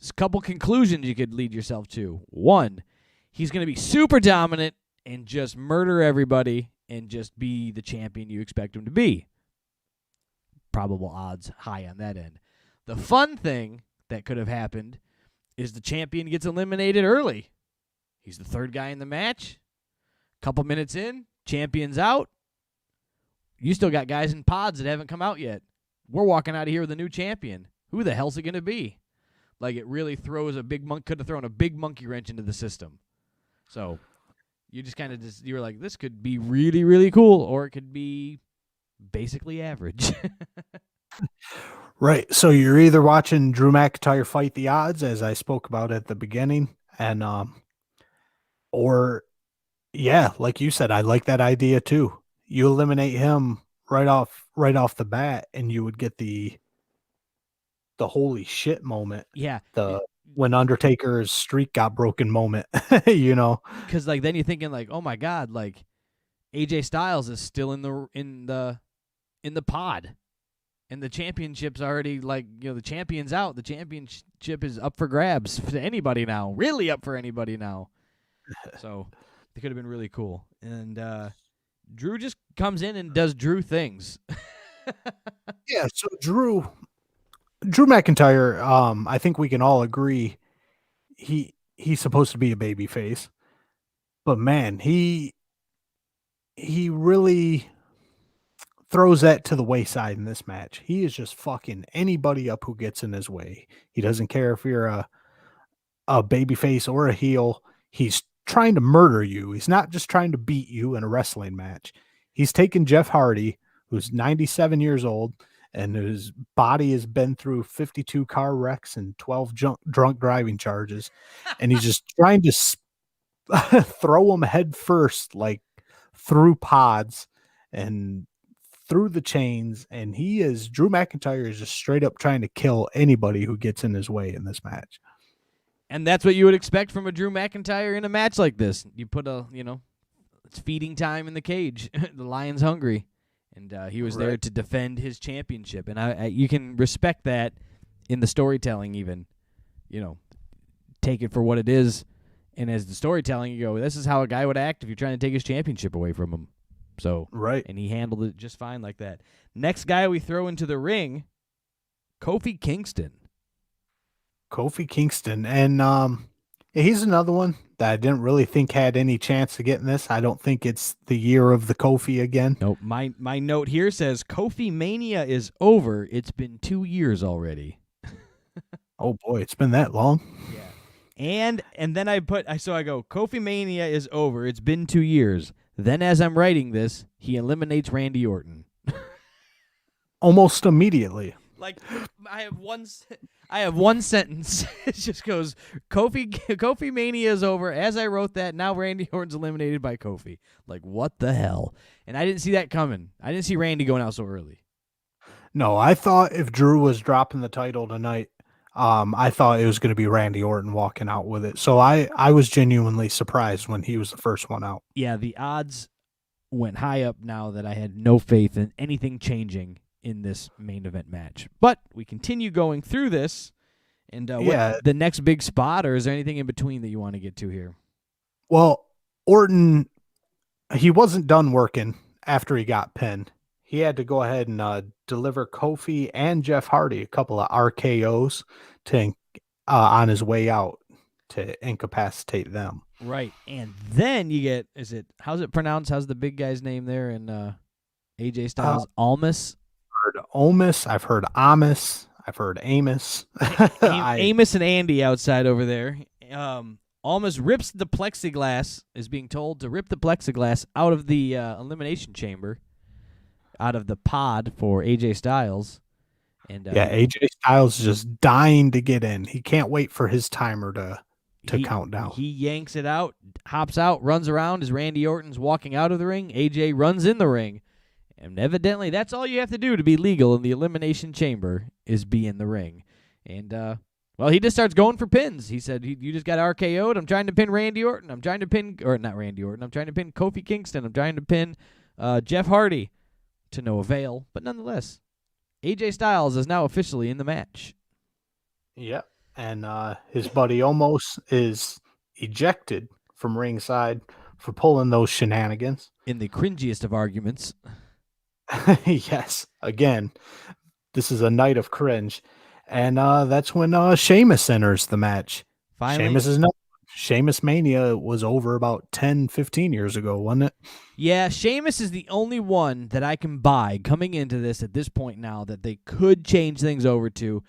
a couple conclusions you could lead yourself to. One, he's going to be super dominant and just murder everybody and just be the champion you expect him to be. Probable odds high on that end. The fun thing that could have happened is the champion gets eliminated early. He's the third guy in the match. Couple minutes in, champion's out. You still got guys in pods that haven't come out yet. We're walking out of here with a new champion. Who the hell's it going to be? Like, it really throws could have thrown a big monkey wrench into the system. So you just kind of you were like, this could be really, really cool, or it could be basically average. right? So you're either watching Drew McIntyre fight the odds, as I spoke about at the beginning, and or yeah, like you said, I like that idea too. You eliminate him right off the bat, and you would get the holy shit moment. Yeah. When Undertaker's streak got broken moment, you know. Because like then you're thinking like, oh my god, like AJ Styles is still in the pod, and the championship's already like, you know, the champion's out. The championship is up for grabs for anybody now, really up for anybody now. So it could have been really cool. And Drew just comes in and does Drew things. Yeah. So Drew McIntyre, I think we can all agree he's supposed to be a baby face, but man, he really throws that to the wayside in this match. He is just fucking anybody up who gets in his way. He doesn't care if you're a baby face or a heel. He's trying to murder you. He's not just trying to beat you in a wrestling match. He's taken Jeff Hardy, who's 97 years old, and whose body has been through 52 car wrecks and 12 drunk driving charges. And he's just trying to throw him head first, like through pods and through the chains. And Drew McIntyre is just straight up trying to kill anybody who gets in his way in this match. And that's what you would expect from a Drew McIntyre in a match like this. You put it's feeding time in the cage. The lion's hungry. And he was there to defend his championship. And you can respect that in the storytelling even. You know, take it for what it is. And as the storytelling, you go, this is how a guy would act if you're trying to take his championship away from him. So, and he handled it just fine like that. Next guy we throw into the ring, Kofi Kingston. And he's another one that I didn't really think had any chance of getting this. I don't think it's the year of the Kofi again. Nope. My note here says Kofi Mania is over. It's been 2 years already. Oh boy, it's been that long. Yeah. And then I go, Kofi Mania is over. It's been 2 years. Then as I'm writing this, he eliminates Randy Orton. Almost immediately. Like, I have one sentence. It just goes, Kofi Mania is over. As I wrote that, now Randy Orton's eliminated by Kofi. Like, what the hell? And I didn't see that coming. I didn't see Randy going out so early. No, I thought if Drew was dropping the title tonight, I thought it was going to be Randy Orton walking out with it. So I was genuinely surprised when he was the first one out. Yeah, the odds went high up now that I had no faith in anything changing in this main event match. But we continue going through this. And what, the next big spot, or is there anything in between that you want to get to here? Well, Orton, he wasn't done working after he got pinned. He had to go ahead and deliver Kofi and Jeff Hardy a couple of RKOs on his way out to incapacitate them. Right. And then you get, how's it pronounced? How's the big guy's name there in AJ Styles? Almas? I've heard Omis. I've heard Amos. I've heard Amos. Amos and Andy outside over there. almost rips the plexiglass, is being told to rip the plexiglass out of the Elimination Chamber, out of the pod for AJ Styles. And AJ Styles is just dying to get in. He can't wait for his timer to count down. He yanks it out, hops out, runs around as Randy Orton's walking out of the ring. AJ runs in the ring. And evidently, that's all you have to do to be legal in the Elimination Chamber is be in the ring. And, well, he just starts going for pins. He said, you just got RKO'd. I'm trying to pin Randy Orton. I'm trying to pin, or not Randy Orton. I'm trying to pin Kofi Kingston. I'm trying to pin Jeff Hardy to no avail. But nonetheless, AJ Styles is now officially in the match. Yep. And his buddy Omos is ejected from ringside for pulling those shenanigans. In the cringiest of arguments. Yes. Again, this is a night of cringe. And that's when Sheamus enters the match. Finally. Sheamus Mania was over about 10, 15 years ago, wasn't it? Yeah, Sheamus is the only one that I can buy coming into this at this point now that they could change things over to,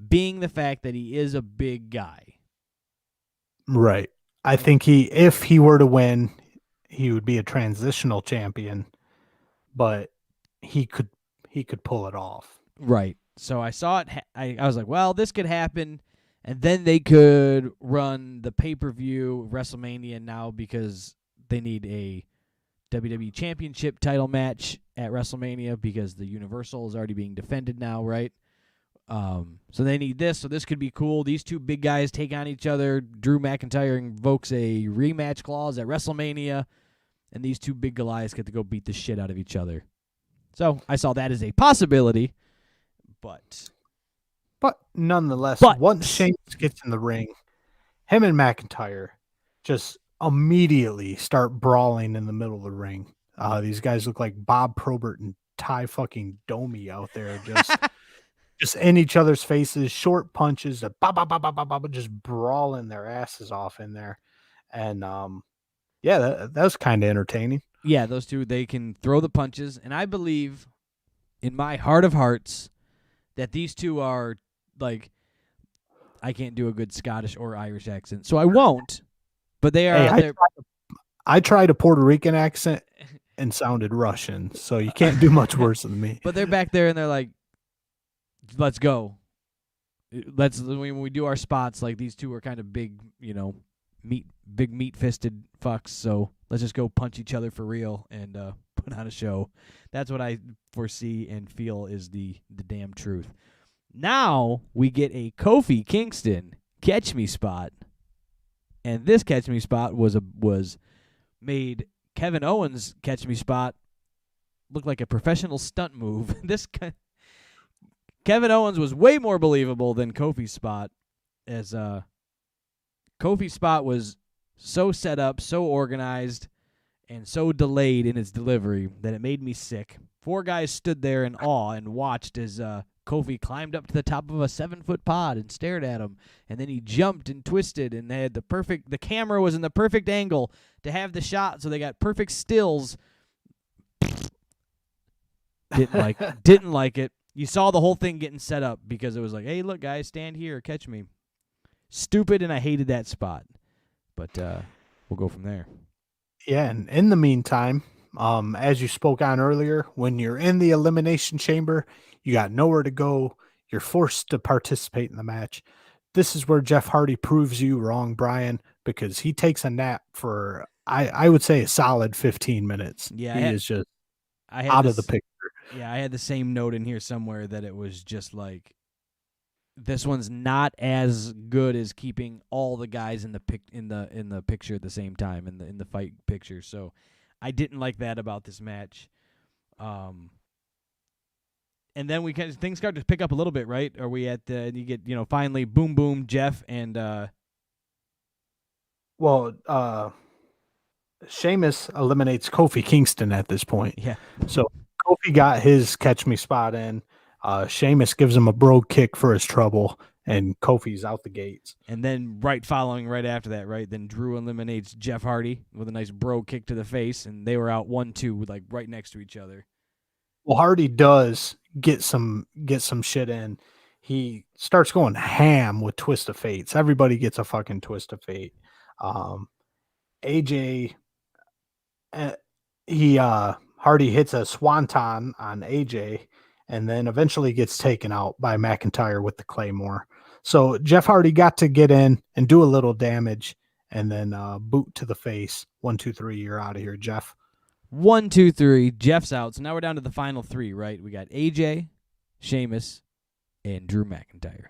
being the fact that he is a big guy. Right. I think if he were to win, he would be a transitional champion, but he could pull it off. Right. So I saw it. I was like, well, this could happen, and then they could run the pay-per-view WrestleMania now because they need a WWE Championship title match at WrestleMania because the Universal is already being defended now, right? So they need this, so this could be cool. These two big guys take on each other. Drew McIntyre invokes a rematch clause at WrestleMania, and these two big Goliaths get to go beat the shit out of each other. So I saw that as a possibility, but nonetheless, once Sheamus gets in the ring, him and McIntyre just immediately start brawling in the middle of the ring. These guys look like Bob Probert and Ty fucking Domi out there, just in each other's faces, short punches, just brawling their asses off in there. And that was kind of entertaining. Yeah, those two, they can throw the punches, and I believe in my heart of hearts that these two are, like, I can't do a good Scottish or Irish accent, so I won't, but they are. Hey, I tried a Puerto Rican accent and sounded Russian, so you can't do much worse than me. But they're back there, and they're like, let's go. When we do our spots, like, these two are kind of big, big meat-fisted fucks, so let's just go punch each other for real and put on a show. That's what I foresee and feel is the damn truth. Now we get a Kofi Kingston catch me spot, and this catch me spot was made Kevin Owens' catch me spot look like a professional stunt move. Kevin Owens was way more believable than Kofi's spot, as Kofi's spot was so set up, so organized, and so delayed in its delivery that it made me sick. 4 guys stood there in awe and watched as Kofi climbed up to the top of a 7-foot pod and stared at him, and then he jumped and twisted, and they had the camera was in the perfect angle to have the shot, so they got perfect stills. Didn't like it. You saw the whole thing getting set up because it was like, hey, look, guys, stand here, catch me. Stupid, and I hated that spot. But we'll go from there. Yeah, and in the meantime, as you spoke on earlier, when you're in the Elimination Chamber, you got nowhere to go. You're forced to participate in the match. This is where Jeff Hardy proves you wrong, Bryan, because he takes a nap for, I would say, a solid 15 minutes. Yeah, he is just out of the picture. Yeah, I had the same note in here somewhere that it was just like, this one's not as good as keeping all the guys in the picture at the same time in the fight picture. So I didn't like that about this match. And then things start to pick up a little bit, right? Are we at you get finally boom boom Jeff and Sheamus eliminates Kofi Kingston at this point. Yeah. So Kofi got his catch me spot in. Sheamus gives him a brogue kick for his trouble, and Kofi's out the gates. And then following right after that, right? Then Drew eliminates Jeff Hardy with a nice brogue kick to the face, and they were out 1-2, like right next to each other. Well, Hardy does get some shit in. He starts going ham with Twist of Fates. Everybody gets a fucking Twist of Fate. AJ, Hardy hits a swanton on AJ, and then eventually gets taken out by McIntyre with the Claymore. So Jeff Hardy got to get in and do a little damage, and then boot to the face. 1, 2, 3. You're out of here, Jeff. 1, 2, 3. Jeff's out. So now we're down to the final 3, right? We got AJ, Sheamus, and Drew McIntyre.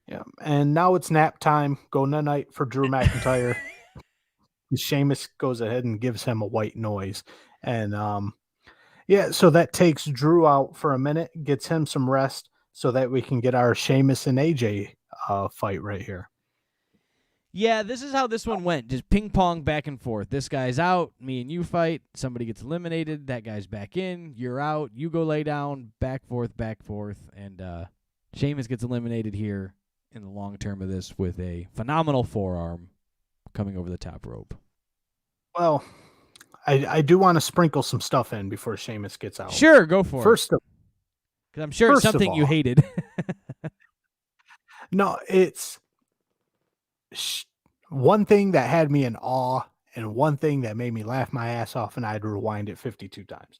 Yeah, and now it's nap time. Go night for Drew McIntyre. Sheamus goes ahead and gives him a white noise. And so that takes Drew out for a minute, gets him some rest so that we can get our Sheamus and AJ fight right here. Yeah, this is how this one went. Just ping pong back and forth. This guy's out, me and you fight. Somebody gets eliminated. That guy's back in. You're out. You go lay down. Back, forth. And Sheamus gets eliminated here in the long term of this with a phenomenal forearm coming over the top rope. Well, I do want to sprinkle some stuff in before Sheamus gets out. Sure, go for it. Because I'm sure it's something you hated. No, it's one thing that had me in awe and one thing that made me laugh my ass off, and I had to rewind it 52 times.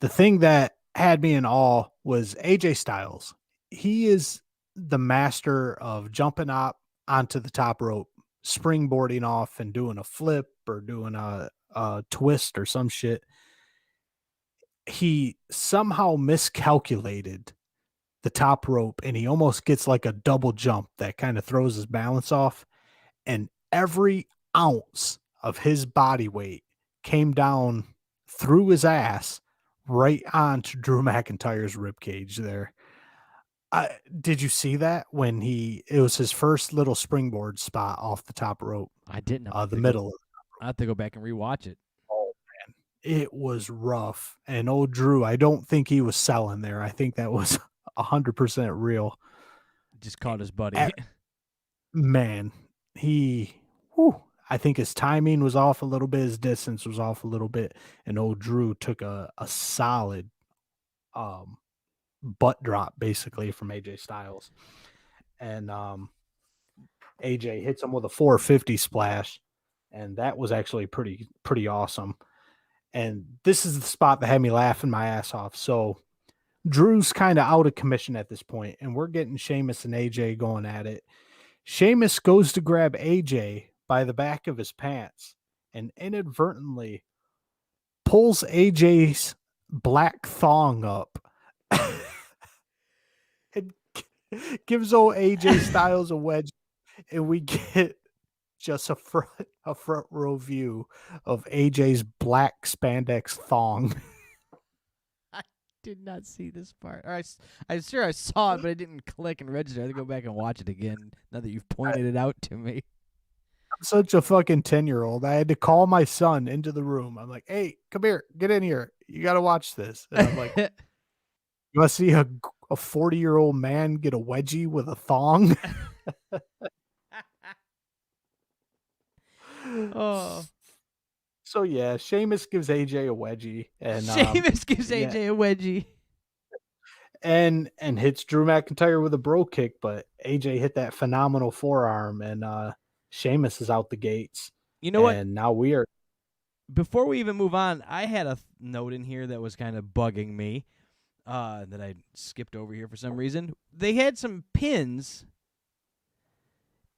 The thing that had me in awe was AJ Styles. He is the master of jumping up onto the top rope, springboarding off and doing a flip or doing a twist or some shit. He somehow miscalculated the top rope and he almost gets like a double jump that kind of throws his balance off, and every ounce of his body weight came down through his ass right onto Drew McIntyre's ribcage there. Did you see that when it was his first little springboard spot off the top rope? I didn't. The middle. I have to go back and rewatch it. Oh man, it was rough. And old Drew, I don't think he was selling there. I think that was 100% real. Just caught his buddy. Man, I think his timing was off a little bit. His distance was off a little bit. And old Drew took a solid butt drop basically from AJ Styles. And AJ hits him with a 450 splash. And that was actually pretty awesome. And this is the spot that had me laughing my ass off. So Drew's kind of out of commission at this point, and we're getting Sheamus and AJ going at it. Sheamus goes to grab AJ by the back of his pants and inadvertently pulls AJ's black thong up and gives old AJ Styles a wedge, and we get just a front row view of AJ's black spandex thong. I did not see this part. I'm sure I saw it, but it didn't click and register. I have to go back and watch it again now that you've pointed it out to me. I'm such a fucking 10-year-old. I had to call my son into the room. I'm like, hey, come here. Get in here. You got to watch this. And I'm like, you want to see a 40-year-old man get a wedgie with a thong? Oh. So yeah, Sheamus gives AJ a wedgie, and Sheamus gives AJ a wedgie, and hits Drew McIntyre with a bro kick, but AJ hit that phenomenal forearm, and Sheamus is out the gates. You know what? And now we are. Before we even move on, I had a note in here that was kind of bugging me that I skipped over here for some reason. They had some pins,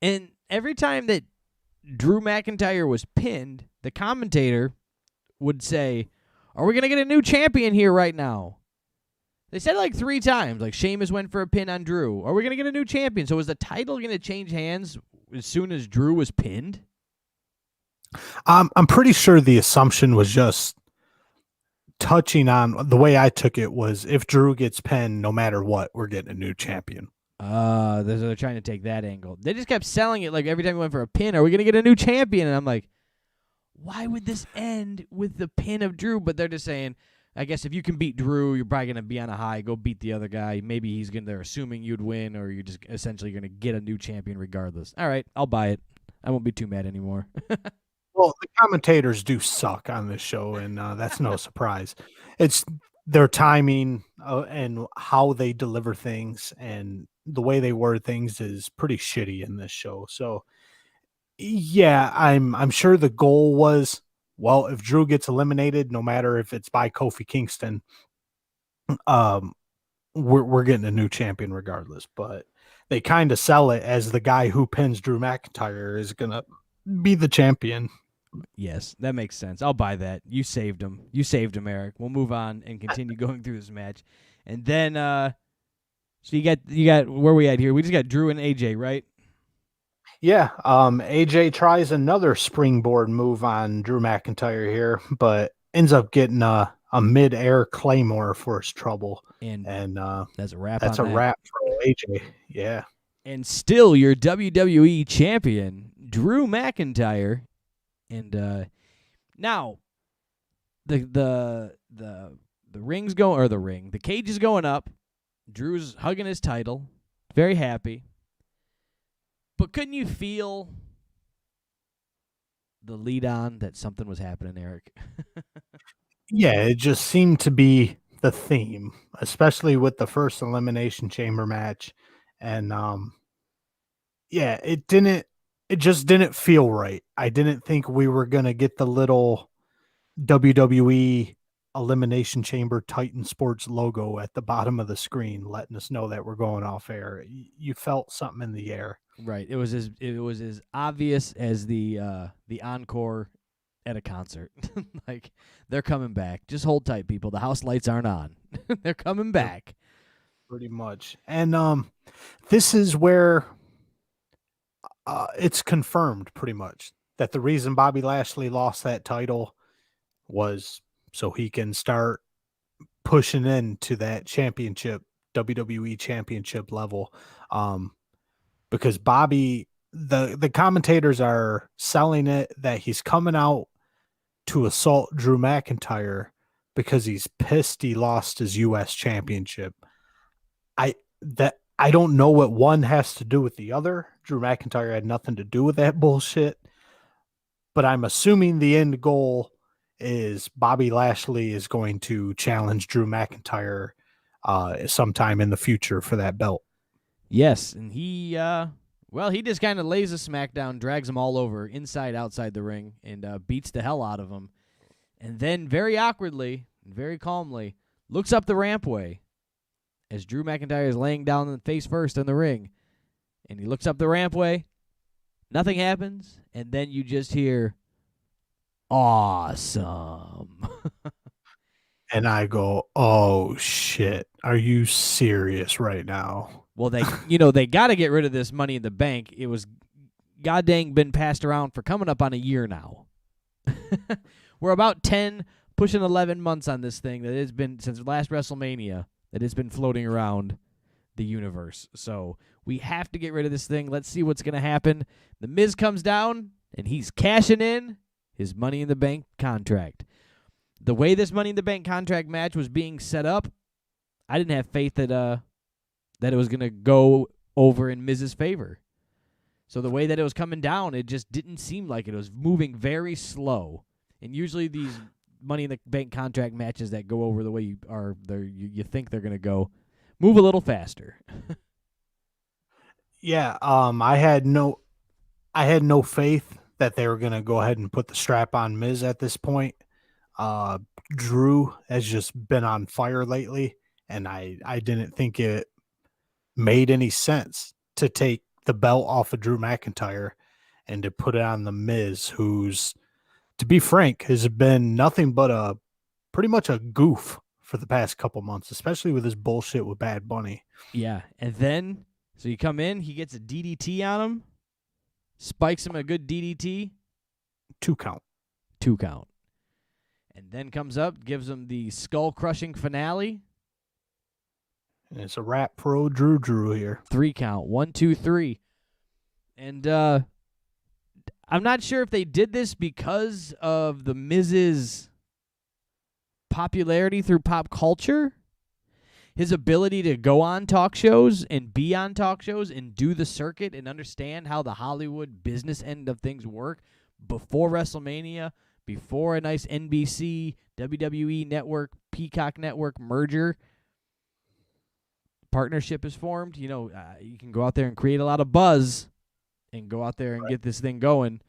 and every time that Drew McIntyre was pinned, the commentator would say, "Are we going to get a new champion here right now?" They said it like 3 times. Like Sheamus went for a pin on Drew. Are we going to get a new champion? So is the title going to change hands as soon as Drew was pinned? I'm pretty sure the assumption was just touching on the way I took it was if Drew gets pinned, no matter what, we're getting a new champion. They're trying to take that angle. They just kept selling it like every time we went for a pin, are we going to get a new champion? And I'm like, why would this end with the pin of Drew? But they're just saying, I guess if you can beat Drew, you're probably going to be on a high. Go beat the other guy. Maybe they're assuming you'd win, or you're just essentially going to get a new champion regardless. All right, I'll buy it. I won't be too mad anymore. Well, the commentators do suck on this show, and that's no surprise. It's their timing and how they deliver things, and the way they word things is pretty shitty in this show. So Yeah, I'm sure the goal was, well, if Drew gets eliminated, no matter if it's by Kofi Kingston, um, we're getting a new champion regardless. But they kind of sell it as the guy who pins Drew McIntyre is gonna be the champion. Yes, that makes sense. I'll buy that. You saved him. You saved him, Eric. We'll move on and continue going through this match. And then so you got where we at here? We just got Drew and AJ, right? Yeah, AJ tries another springboard move on Drew McIntyre here, but ends up getting a mid-air claymore for his trouble. And that's a wrap. That's on a that. wrap for AJ. Yeah. And still your WWE champion, Drew McIntyre. And now the ring's going, or the cage is going up. Drew's hugging his title, very happy. But couldn't you feel the lead on that something was happening, Eric? Yeah, it just seemed to be the theme, especially with the first Elimination Chamber match. And yeah, it just didn't feel right. I didn't think we were gonna get the little WWE Elimination Chamber Titan Sports logo at the bottom of the screen, letting us know that we're going off air. You felt something in the air. Right. It was as obvious as the encore at a concert. Like, they're coming back. Just hold tight, people. The house lights aren't on. They're coming back. Pretty much. And this is where it's confirmed pretty much that the reason Bobby Lashley lost that title was so he can start pushing into that championship, WWE championship level. Because Bobby, the commentators are selling it that he's coming out to assault Drew McIntyre because he's pissed he lost his US championship. I don't know what one has to do with the other. Drew McIntyre had nothing to do with that bullshit. But I'm assuming the end goal is Bobby Lashley is going to challenge Drew McIntyre sometime in the future for that belt. Yes, and he just kind of lays a smackdown, drags him all over, inside, outside the ring, and beats the hell out of him. And then very awkwardly, very calmly, looks up the rampway as Drew McIntyre is laying down face first in the ring. And he looks up the rampway, nothing happens, and then you just hear, "Awesome." And I go, oh, shit. Are you serious right now? Well, they got to get rid of this Money in the Bank. It was goddamn been passed around for coming up on a year now. We're about 10, pushing 11 months on this thing that has been, since last WrestleMania, that it's been floating around the universe. So we have to get rid of this thing. Let's see what's going to happen. The Miz comes down, and he's cashing in his Money in the Bank contract. The way this Money in the Bank contract match was being set up, I didn't have faith that it was going to go over in Miz's favor. So the way that it was coming down, it just didn't seem like it. It was moving very slow. And usually these Money in the Bank contract matches that go over the way you think they're going to go, move a little faster. Yeah, I had no faith that they were going to go ahead and put the strap on Miz at this point. Drew has just been on fire lately, and I didn't think it made any sense to take the belt off of Drew McIntyre and to put it on the Miz, who's, to be frank, has been nothing but pretty much a goof for the past couple months, especially with his bullshit with Bad Bunny. Yeah, and then, so you come in, he gets a DDT on him, spikes him a good DDT. 2 count. 2 count. And then comes up, gives him the skull-crushing finale. And it's a wrap pro Drew here. 3 count. 1, 2, 3. And I'm not sure if they did this because of the Miz's popularity through pop culture. His ability to go on talk shows and be on talk shows and do the circuit and understand how the Hollywood business end of things work before WrestleMania, before a nice NBC, WWE network, Peacock network merger partnership is formed. You can go out there and create a lot of buzz and go out there and get this thing going.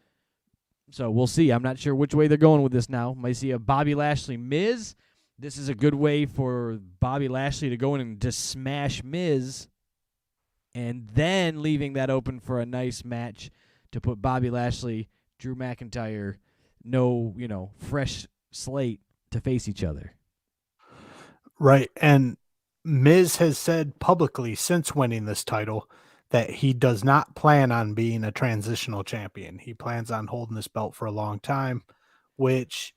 So we'll see. I'm not sure which way they're going with this now. Might see a Bobby Lashley Miz. This is a good way for Bobby Lashley to go in and just smash Miz, and then leaving that open for a nice match to put Bobby Lashley, Drew McIntyre, fresh slate to face each other. Right. And Miz has said publicly since winning this title that he does not plan on being a transitional champion. He plans on holding this belt for a long time, which...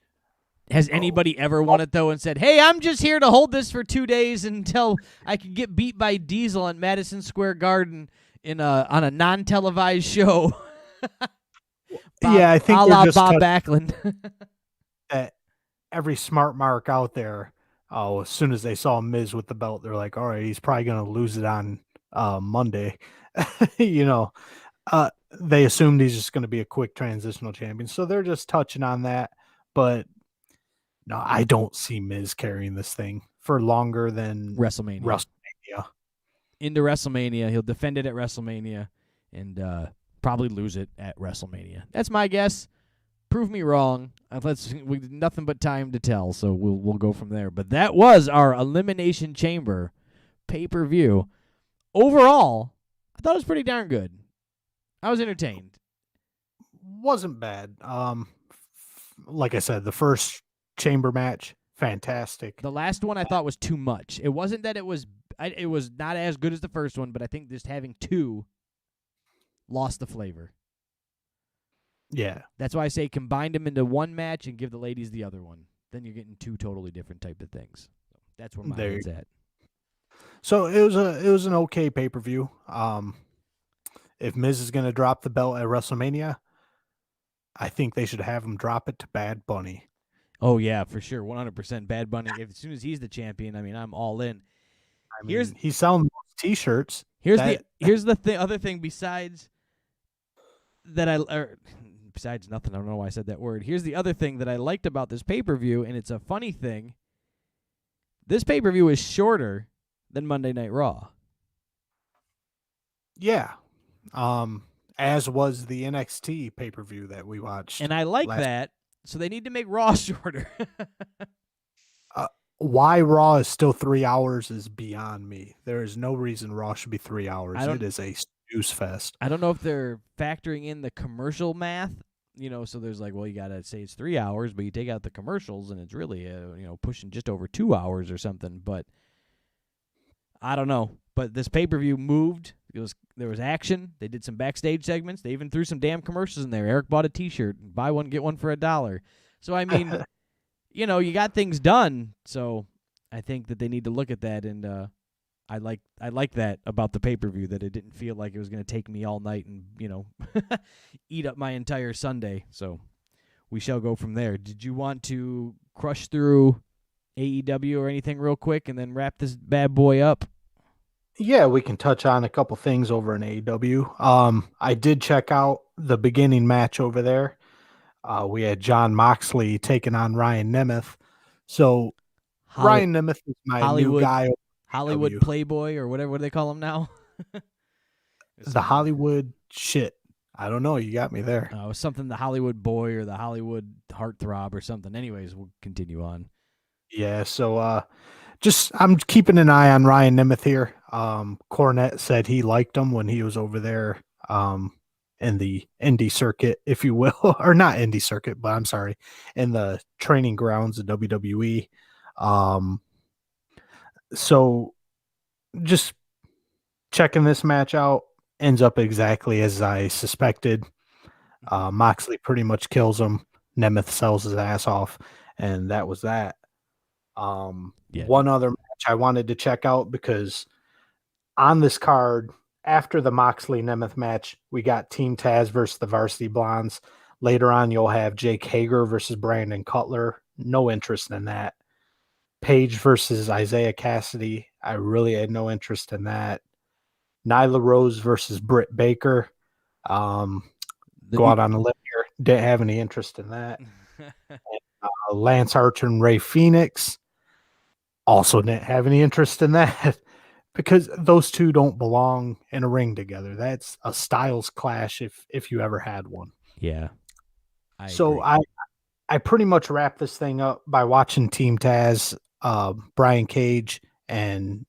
Has anybody ever won it, though, and said, hey, I'm just here to hold this for 2 days until I can get beat by Diesel at Madison Square Garden on a non-televised show? I think a we're la just Bob Backlund. that every smart mark out there, as soon as they saw Miz with the belt, they're like, all right, he's probably going to lose it on Monday. They assumed he's just going to be a quick transitional champion. So they're just touching on that. But no, I don't see Miz carrying this thing for longer than WrestleMania. Into WrestleMania. He'll defend it at WrestleMania and probably lose it at WrestleMania. That's my guess. Prove me wrong. Nothing but time to tell, so we'll go from there. But that was our Elimination Chamber pay-per-view. Overall, I thought it was pretty darn good. I was entertained. Wasn't bad. Like I said, the first chamber match, fantastic. The last one I thought was too much. It wasn't that it was not as good as the first one, but I think just having two lost the flavor. Yeah. That's why I say combine them into one match and give the ladies the other one. Then you're getting two totally different type of things. That's where my head's at. So it was an okay pay-per-view. If Miz is going to drop the belt at WrestleMania, I think they should have him drop it to Bad Bunny. Oh yeah, for sure, 100% Bad Bunny. As soon as he's the champion, I'm all in. He's selling T-shirts. Here's the other thing besides that besides nothing. I don't know why I said that word. Here's the other thing that I liked about this pay-per-view, and it's a funny thing. This pay-per-view is shorter than Monday Night Raw. Yeah. As was the NXT pay-per-view that we watched. And I like that, so they need to make Raw shorter. Why Raw is still 3 hours is beyond me. There is no reason Raw should be 3 hours. It is a snooze fest. I don't know if they're factoring in the commercial math, so there's you got to say it's 3 hours, but you take out the commercials and it's really, pushing just over 2 hours or something, but I don't know. But this pay-per-view moved. There was action. They did some backstage segments. They even threw some damn commercials in there. Eric bought a T-shirt. Buy one, get one for $1. So, I mean, you got things done. So I think that they need to look at that. And I like that about the pay-per-view, that it didn't feel like it was going to take me all night and, eat up my entire Sunday. So we shall go from there. Did you want to crush through AEW or anything real quick and then wrap this bad boy up? Yeah, we can touch on a couple things over in AEW. I did check out the beginning match over there. We had John Moxley taking on Ryan Nemeth. So Ryan Nemeth is my new guy. Hollywood Playboy or whatever. What do they call him now? The Hollywood shit. I don't know. You got me there. Something the Hollywood Boy or the Hollywood Heartthrob or something. Anyways, we'll continue on. Yeah, so I'm keeping an eye on Ryan Nemeth here. Cornette said he liked him when he was over there in the indie circuit, if you will, or not indie circuit, but I'm sorry, in the training grounds of WWE. So just checking this match out, ends up exactly as I suspected. Moxley pretty much kills him. Nemeth sells his ass off, and that was that. One other match I wanted to check out, because on this card, after the Moxley Nemeth match, we got Team Taz versus the Varsity Blondes. Later on, you'll have Jake Hager versus Brandon Cutler. No interest in that. Paige versus Isaiah Cassidy. I really had no interest in that. Nyla Rose versus Britt Baker. Go out on a limb here. Didn't have any interest in that. Lance Archer and Ray Phoenix. Also didn't have any interest in that. because those two don't belong in a ring together. That's a styles clash if you ever had one. Yeah. So agree. I pretty much wrap this thing up by watching Team Taz, Brian Cage and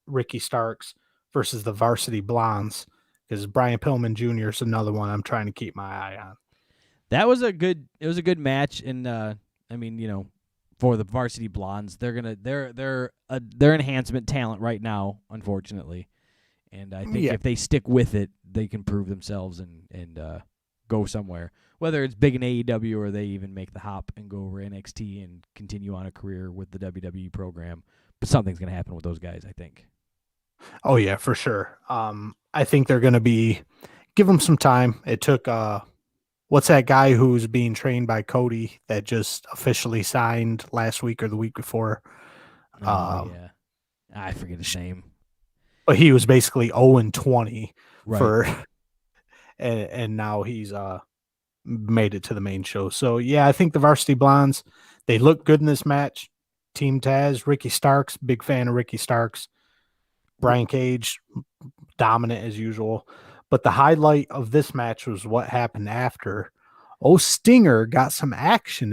Ricky Starks versus the Varsity Blondes, because Brian Pillman Jr. is another one I'm trying to keep my eye on. It was a good match, and I mean, for the Varsity Blondes, they're enhancement talent right now, unfortunately. And I think if they stick with it, they can prove themselves and go somewhere. Whether it's big in AEW or they even make the hop and go over NXT and continue on a career with the WWE program. But something's going to happen with those guys, I think. Oh, yeah, for sure. I think they're going to give them some time. It took, what's that guy who's being trained by Cody that just officially signed last week or the week before? Yeah. I forget his name. But he was basically 0-20 right. and now he's made it to the main show. So yeah, I think the Varsity Blondes, they look good in this match. Team Taz, Ricky Starks, big fan of Ricky Starks. Brian Cage, dominant as usual. But the highlight of this match was what happened after. Stinger got some action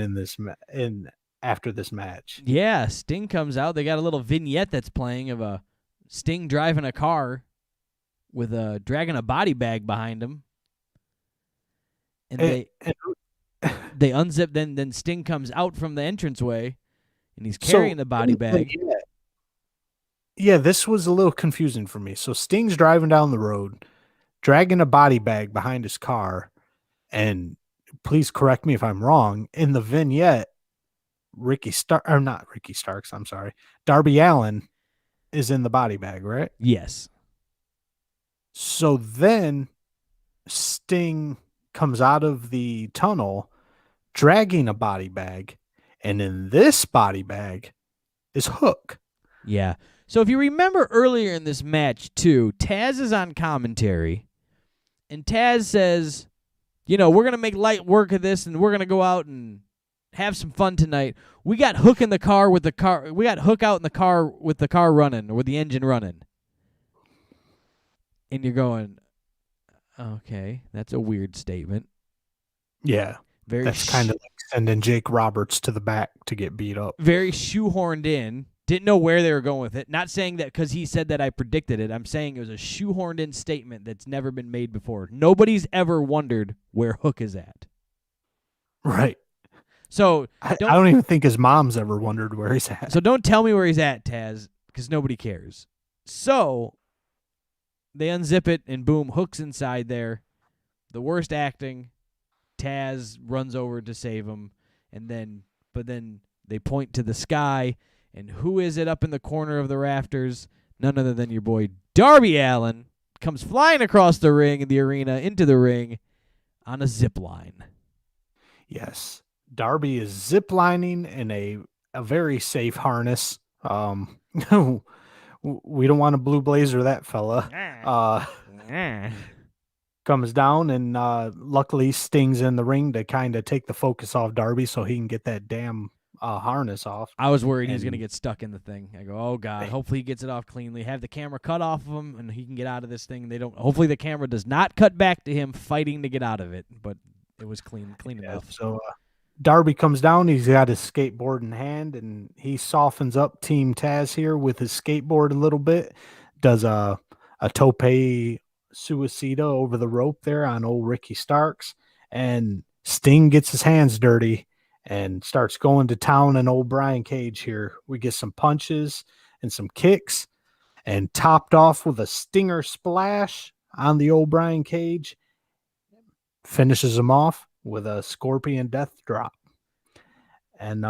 after this match. Yeah, Sting comes out. They got a little vignette that's playing of a Sting driving a car with dragging a body bag behind him. And they unzip. Then Sting comes out from the entranceway, and he's carrying the body bag. Yeah, this was a little confusing for me. So Sting's driving down the road, dragging a body bag behind his car, and please correct me if I'm wrong. In the vignette, Darby Allin is in the body bag, right? Yes. So then Sting comes out of the tunnel dragging a body bag, and in this body bag is Hook. Yeah. So if you remember earlier in this match too, Taz is on commentary, and Taz says, we're going to make light work of this, and we're going to go out and have some fun tonight. We got Hook in the car with the car. We got Hook out in the car with the car running, or with the engine running. And you're going, okay, that's a weird statement. Yeah. That's kind of like sending Jake Roberts to the back to get beat up. Very shoehorned in. Didn't know where they were going with it. Not saying that because he said that I predicted it. I'm saying it was a shoehorned in statement that's never been made before. Nobody's ever wondered where Hook is at. Right. So I don't even think his mom's ever wondered where he's at. So don't tell me where he's at, Taz, because nobody cares. So they unzip it, and boom, Hook's inside there. The worst acting. Taz runs over to save him, but then they point to the sky, and who is it up in the corner of the rafters? None other than your boy Darby Allin comes flying across the ring, the arena, into the ring on a zip line. Yes. Darby is ziplining in a very safe harness. We don't want a blue blazer that fella. Comes down, and luckily Sting's in the ring to kind of take the focus off Darby so he can get that damn harness off. I was worried he was going to get stuck in the thing. I go, oh God, hopefully he gets it off cleanly. Have the camera cut off of him, and he can get out of this thing. Hopefully the camera does not cut back to him fighting to get out of it, but it was clean enough. So Darby comes down. He's got his skateboard in hand, and he softens up Team Taz here with his skateboard a little bit. Does a tope suicida over the rope there on old Ricky Starks, and Sting gets his hands dirty and starts going to town on old Brian Cage here. We get some punches and some kicks, and topped off with a Stinger splash on the old Brian Cage. Finishes him off with a Scorpion Death Drop. And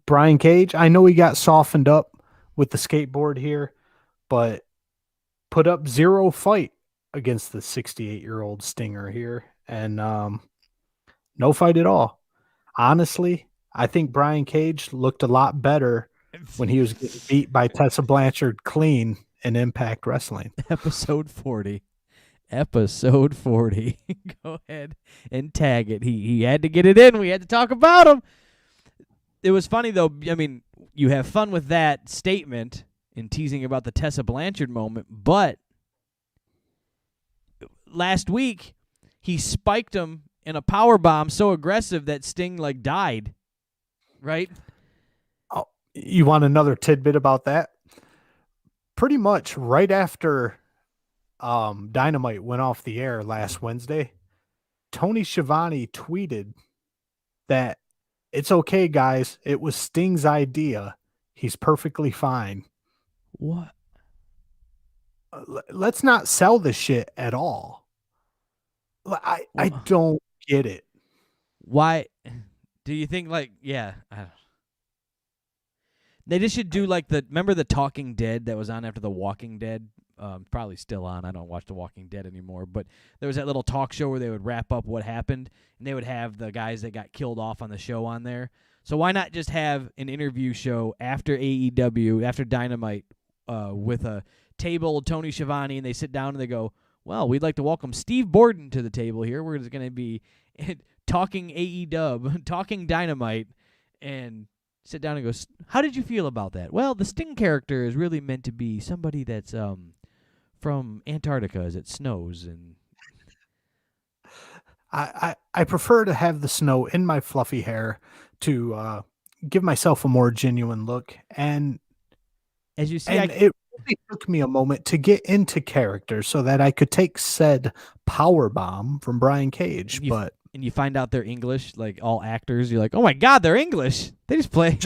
Brian Cage, I know he got softened up with the skateboard here, but put up zero fight against the 68-year-old Stinger here, and no fight at all. Honestly, I think Brian Cage looked a lot better when he was getting beat by Tessa Blanchard clean in Impact Wrestling. Episode 40. Go ahead and tag it. He had to get it in. We had to talk about him. It was funny, though. I mean, you have fun with that statement, and teasing about the Tessa Blanchard moment, but last week he spiked him in a power bomb so aggressive that Sting like died. Right? Oh, you want another tidbit about that? Pretty much right after Dynamite went off the air last Wednesday, Tony Schiavone tweeted that it's okay, guys. It was Sting's idea. He's perfectly fine. What? Let's not sell this shit at all. I don't get it. Why do you think they just should do like remember the Talking Dead that was on after The Walking Dead? Probably still on. I don't watch The Walking Dead anymore, but there was that little talk show where they would wrap up what happened, and they would have the guys that got killed off on the show on there. So why not just have an interview show after AEW, after Dynamite, with a table of Tony Schiavone, and they sit down and they go, well, we'd like to welcome Steve Borden to the table here. We're just going to be talking AEW, talking Dynamite, and sit down and go, how did you feel about that? Well, the Sting character is really meant to be somebody that's from Antarctica as it snows. And I prefer to have the snow in my fluffy hair to give myself a more genuine look. And as you see, it really took me a moment to get into character so that I could take said power bomb from Brian Cage. And you find out they're English, like all actors. You're like, oh my God, they're English. They just play.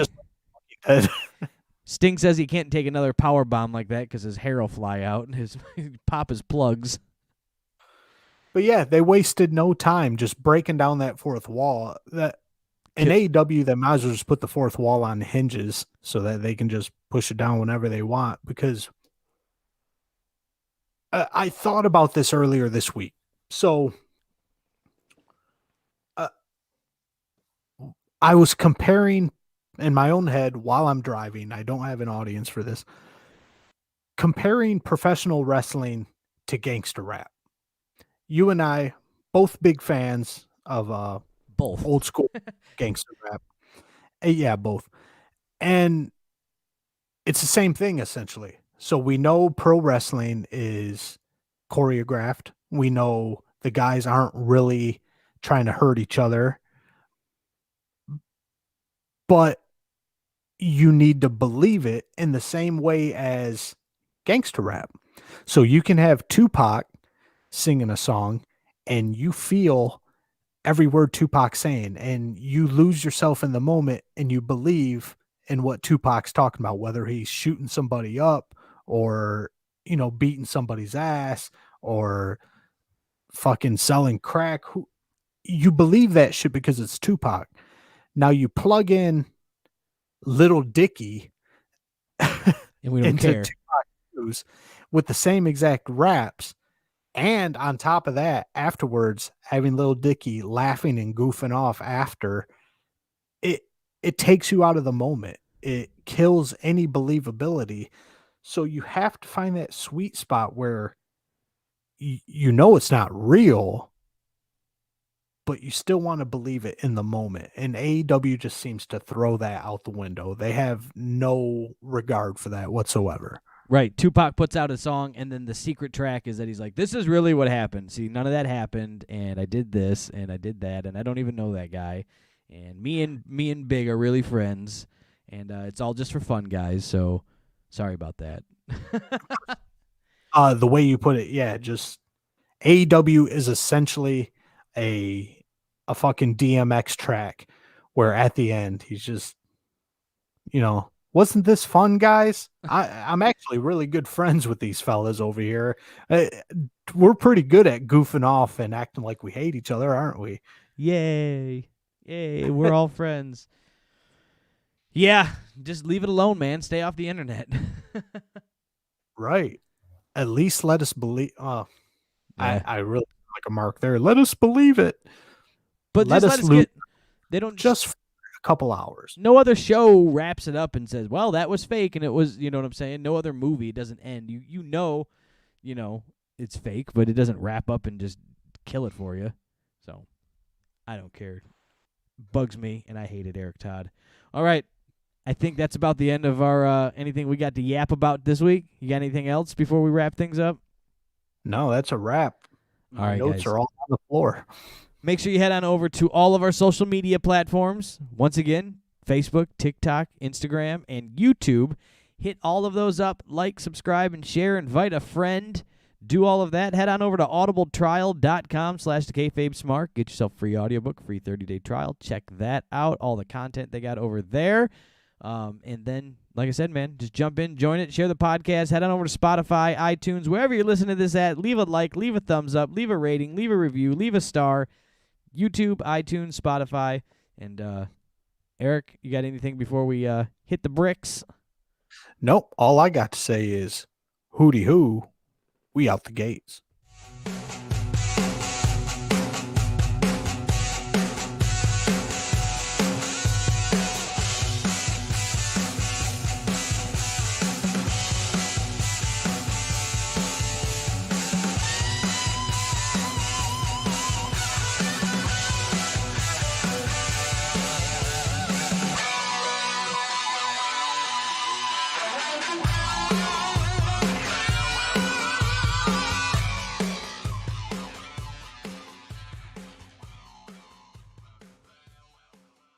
Sting says he can't take another power bomb like that because his hair will fly out and his pop his plugs. But yeah, they wasted no time just breaking down that fourth wall. That in AEW, they might as well just put the fourth wall on hinges so that they can just push it down whenever they want. Because I thought about this earlier this week. So I was comparing in my own head while I'm driving. I don't have an audience for this. Comparing professional wrestling to gangster rap. You and I, both big fans of both old school gangster rap. Yeah, both. And it's the same thing, essentially. So we know pro wrestling is choreographed. We know the guys aren't really trying to hurt each other. But you need to believe it in the same way as gangster rap. So you can have Tupac singing a song and you feel every word Tupac's saying and you lose yourself in the moment and you believe in what Tupac's talking about, whether he's shooting somebody up or, beating somebody's ass or fucking selling crack. You believe that shit because it's Tupac. Now you plug in Little Dicky and we don't into care. Tupac news with the same exact raps. And on top of that, afterwards, having Little Dicky laughing and goofing off after, it takes you out of the moment. It kills any believability. So you have to find that sweet spot where you know it's not real, but you still want to believe it in the moment. And AEW just seems to throw that out the window. They have no regard for that whatsoever. Right. Tupac puts out a song, and then the secret track is that he's like, this is really what happened. See, none of that happened, and I did this, and I did that, and I don't even know that guy. And me and Big are really friends, and it's all just for fun, guys, so sorry about that. The way you put it, yeah, just AEW is essentially a fucking DMX track where at the end he's just, wasn't this fun, guys? I'm actually really good friends with these fellas over here. We're pretty good at goofing off and acting like we hate each other, aren't we? Yay. We're all friends. Yeah, just leave it alone, man. Stay off the internet. Right. At least let us believe. Yeah. I really like a mark there. Let us believe it. But let us get. They don't just for a couple hours. No other show wraps it up and says, "Well, that was fake," and it was. You know what I'm saying? No other movie doesn't end. You know, it's fake, but it doesn't wrap up and just kill it for you. So, I don't care. Bugs me, and I hate it, Eric Todd. All right, I think that's about the end of our anything we got to yap about this week. You got anything else before we wrap things up? No, that's a wrap. All My right, notes guys. are all on the floor. Make sure you head on over to all of our social media platforms. Once again, Facebook, TikTok, Instagram, and YouTube. Hit all of those up. Like, subscribe, and share. Invite a friend. Do all of that. Head on over to audibletrial.com/thekayfabesmark. Get yourself a free audiobook, free 30-day trial. Check that out. All the content they got over there. And then, like I said, man, just jump in, join it, share the podcast. Head on over to Spotify, iTunes, wherever you're listening to this at. Leave a like, leave a thumbs up, leave a rating, leave a review, leave a star. YouTube, iTunes, Spotify. And Eric, you got anything before we hit the bricks? Nope. All I got to say is, hooty hoo, we out the gates.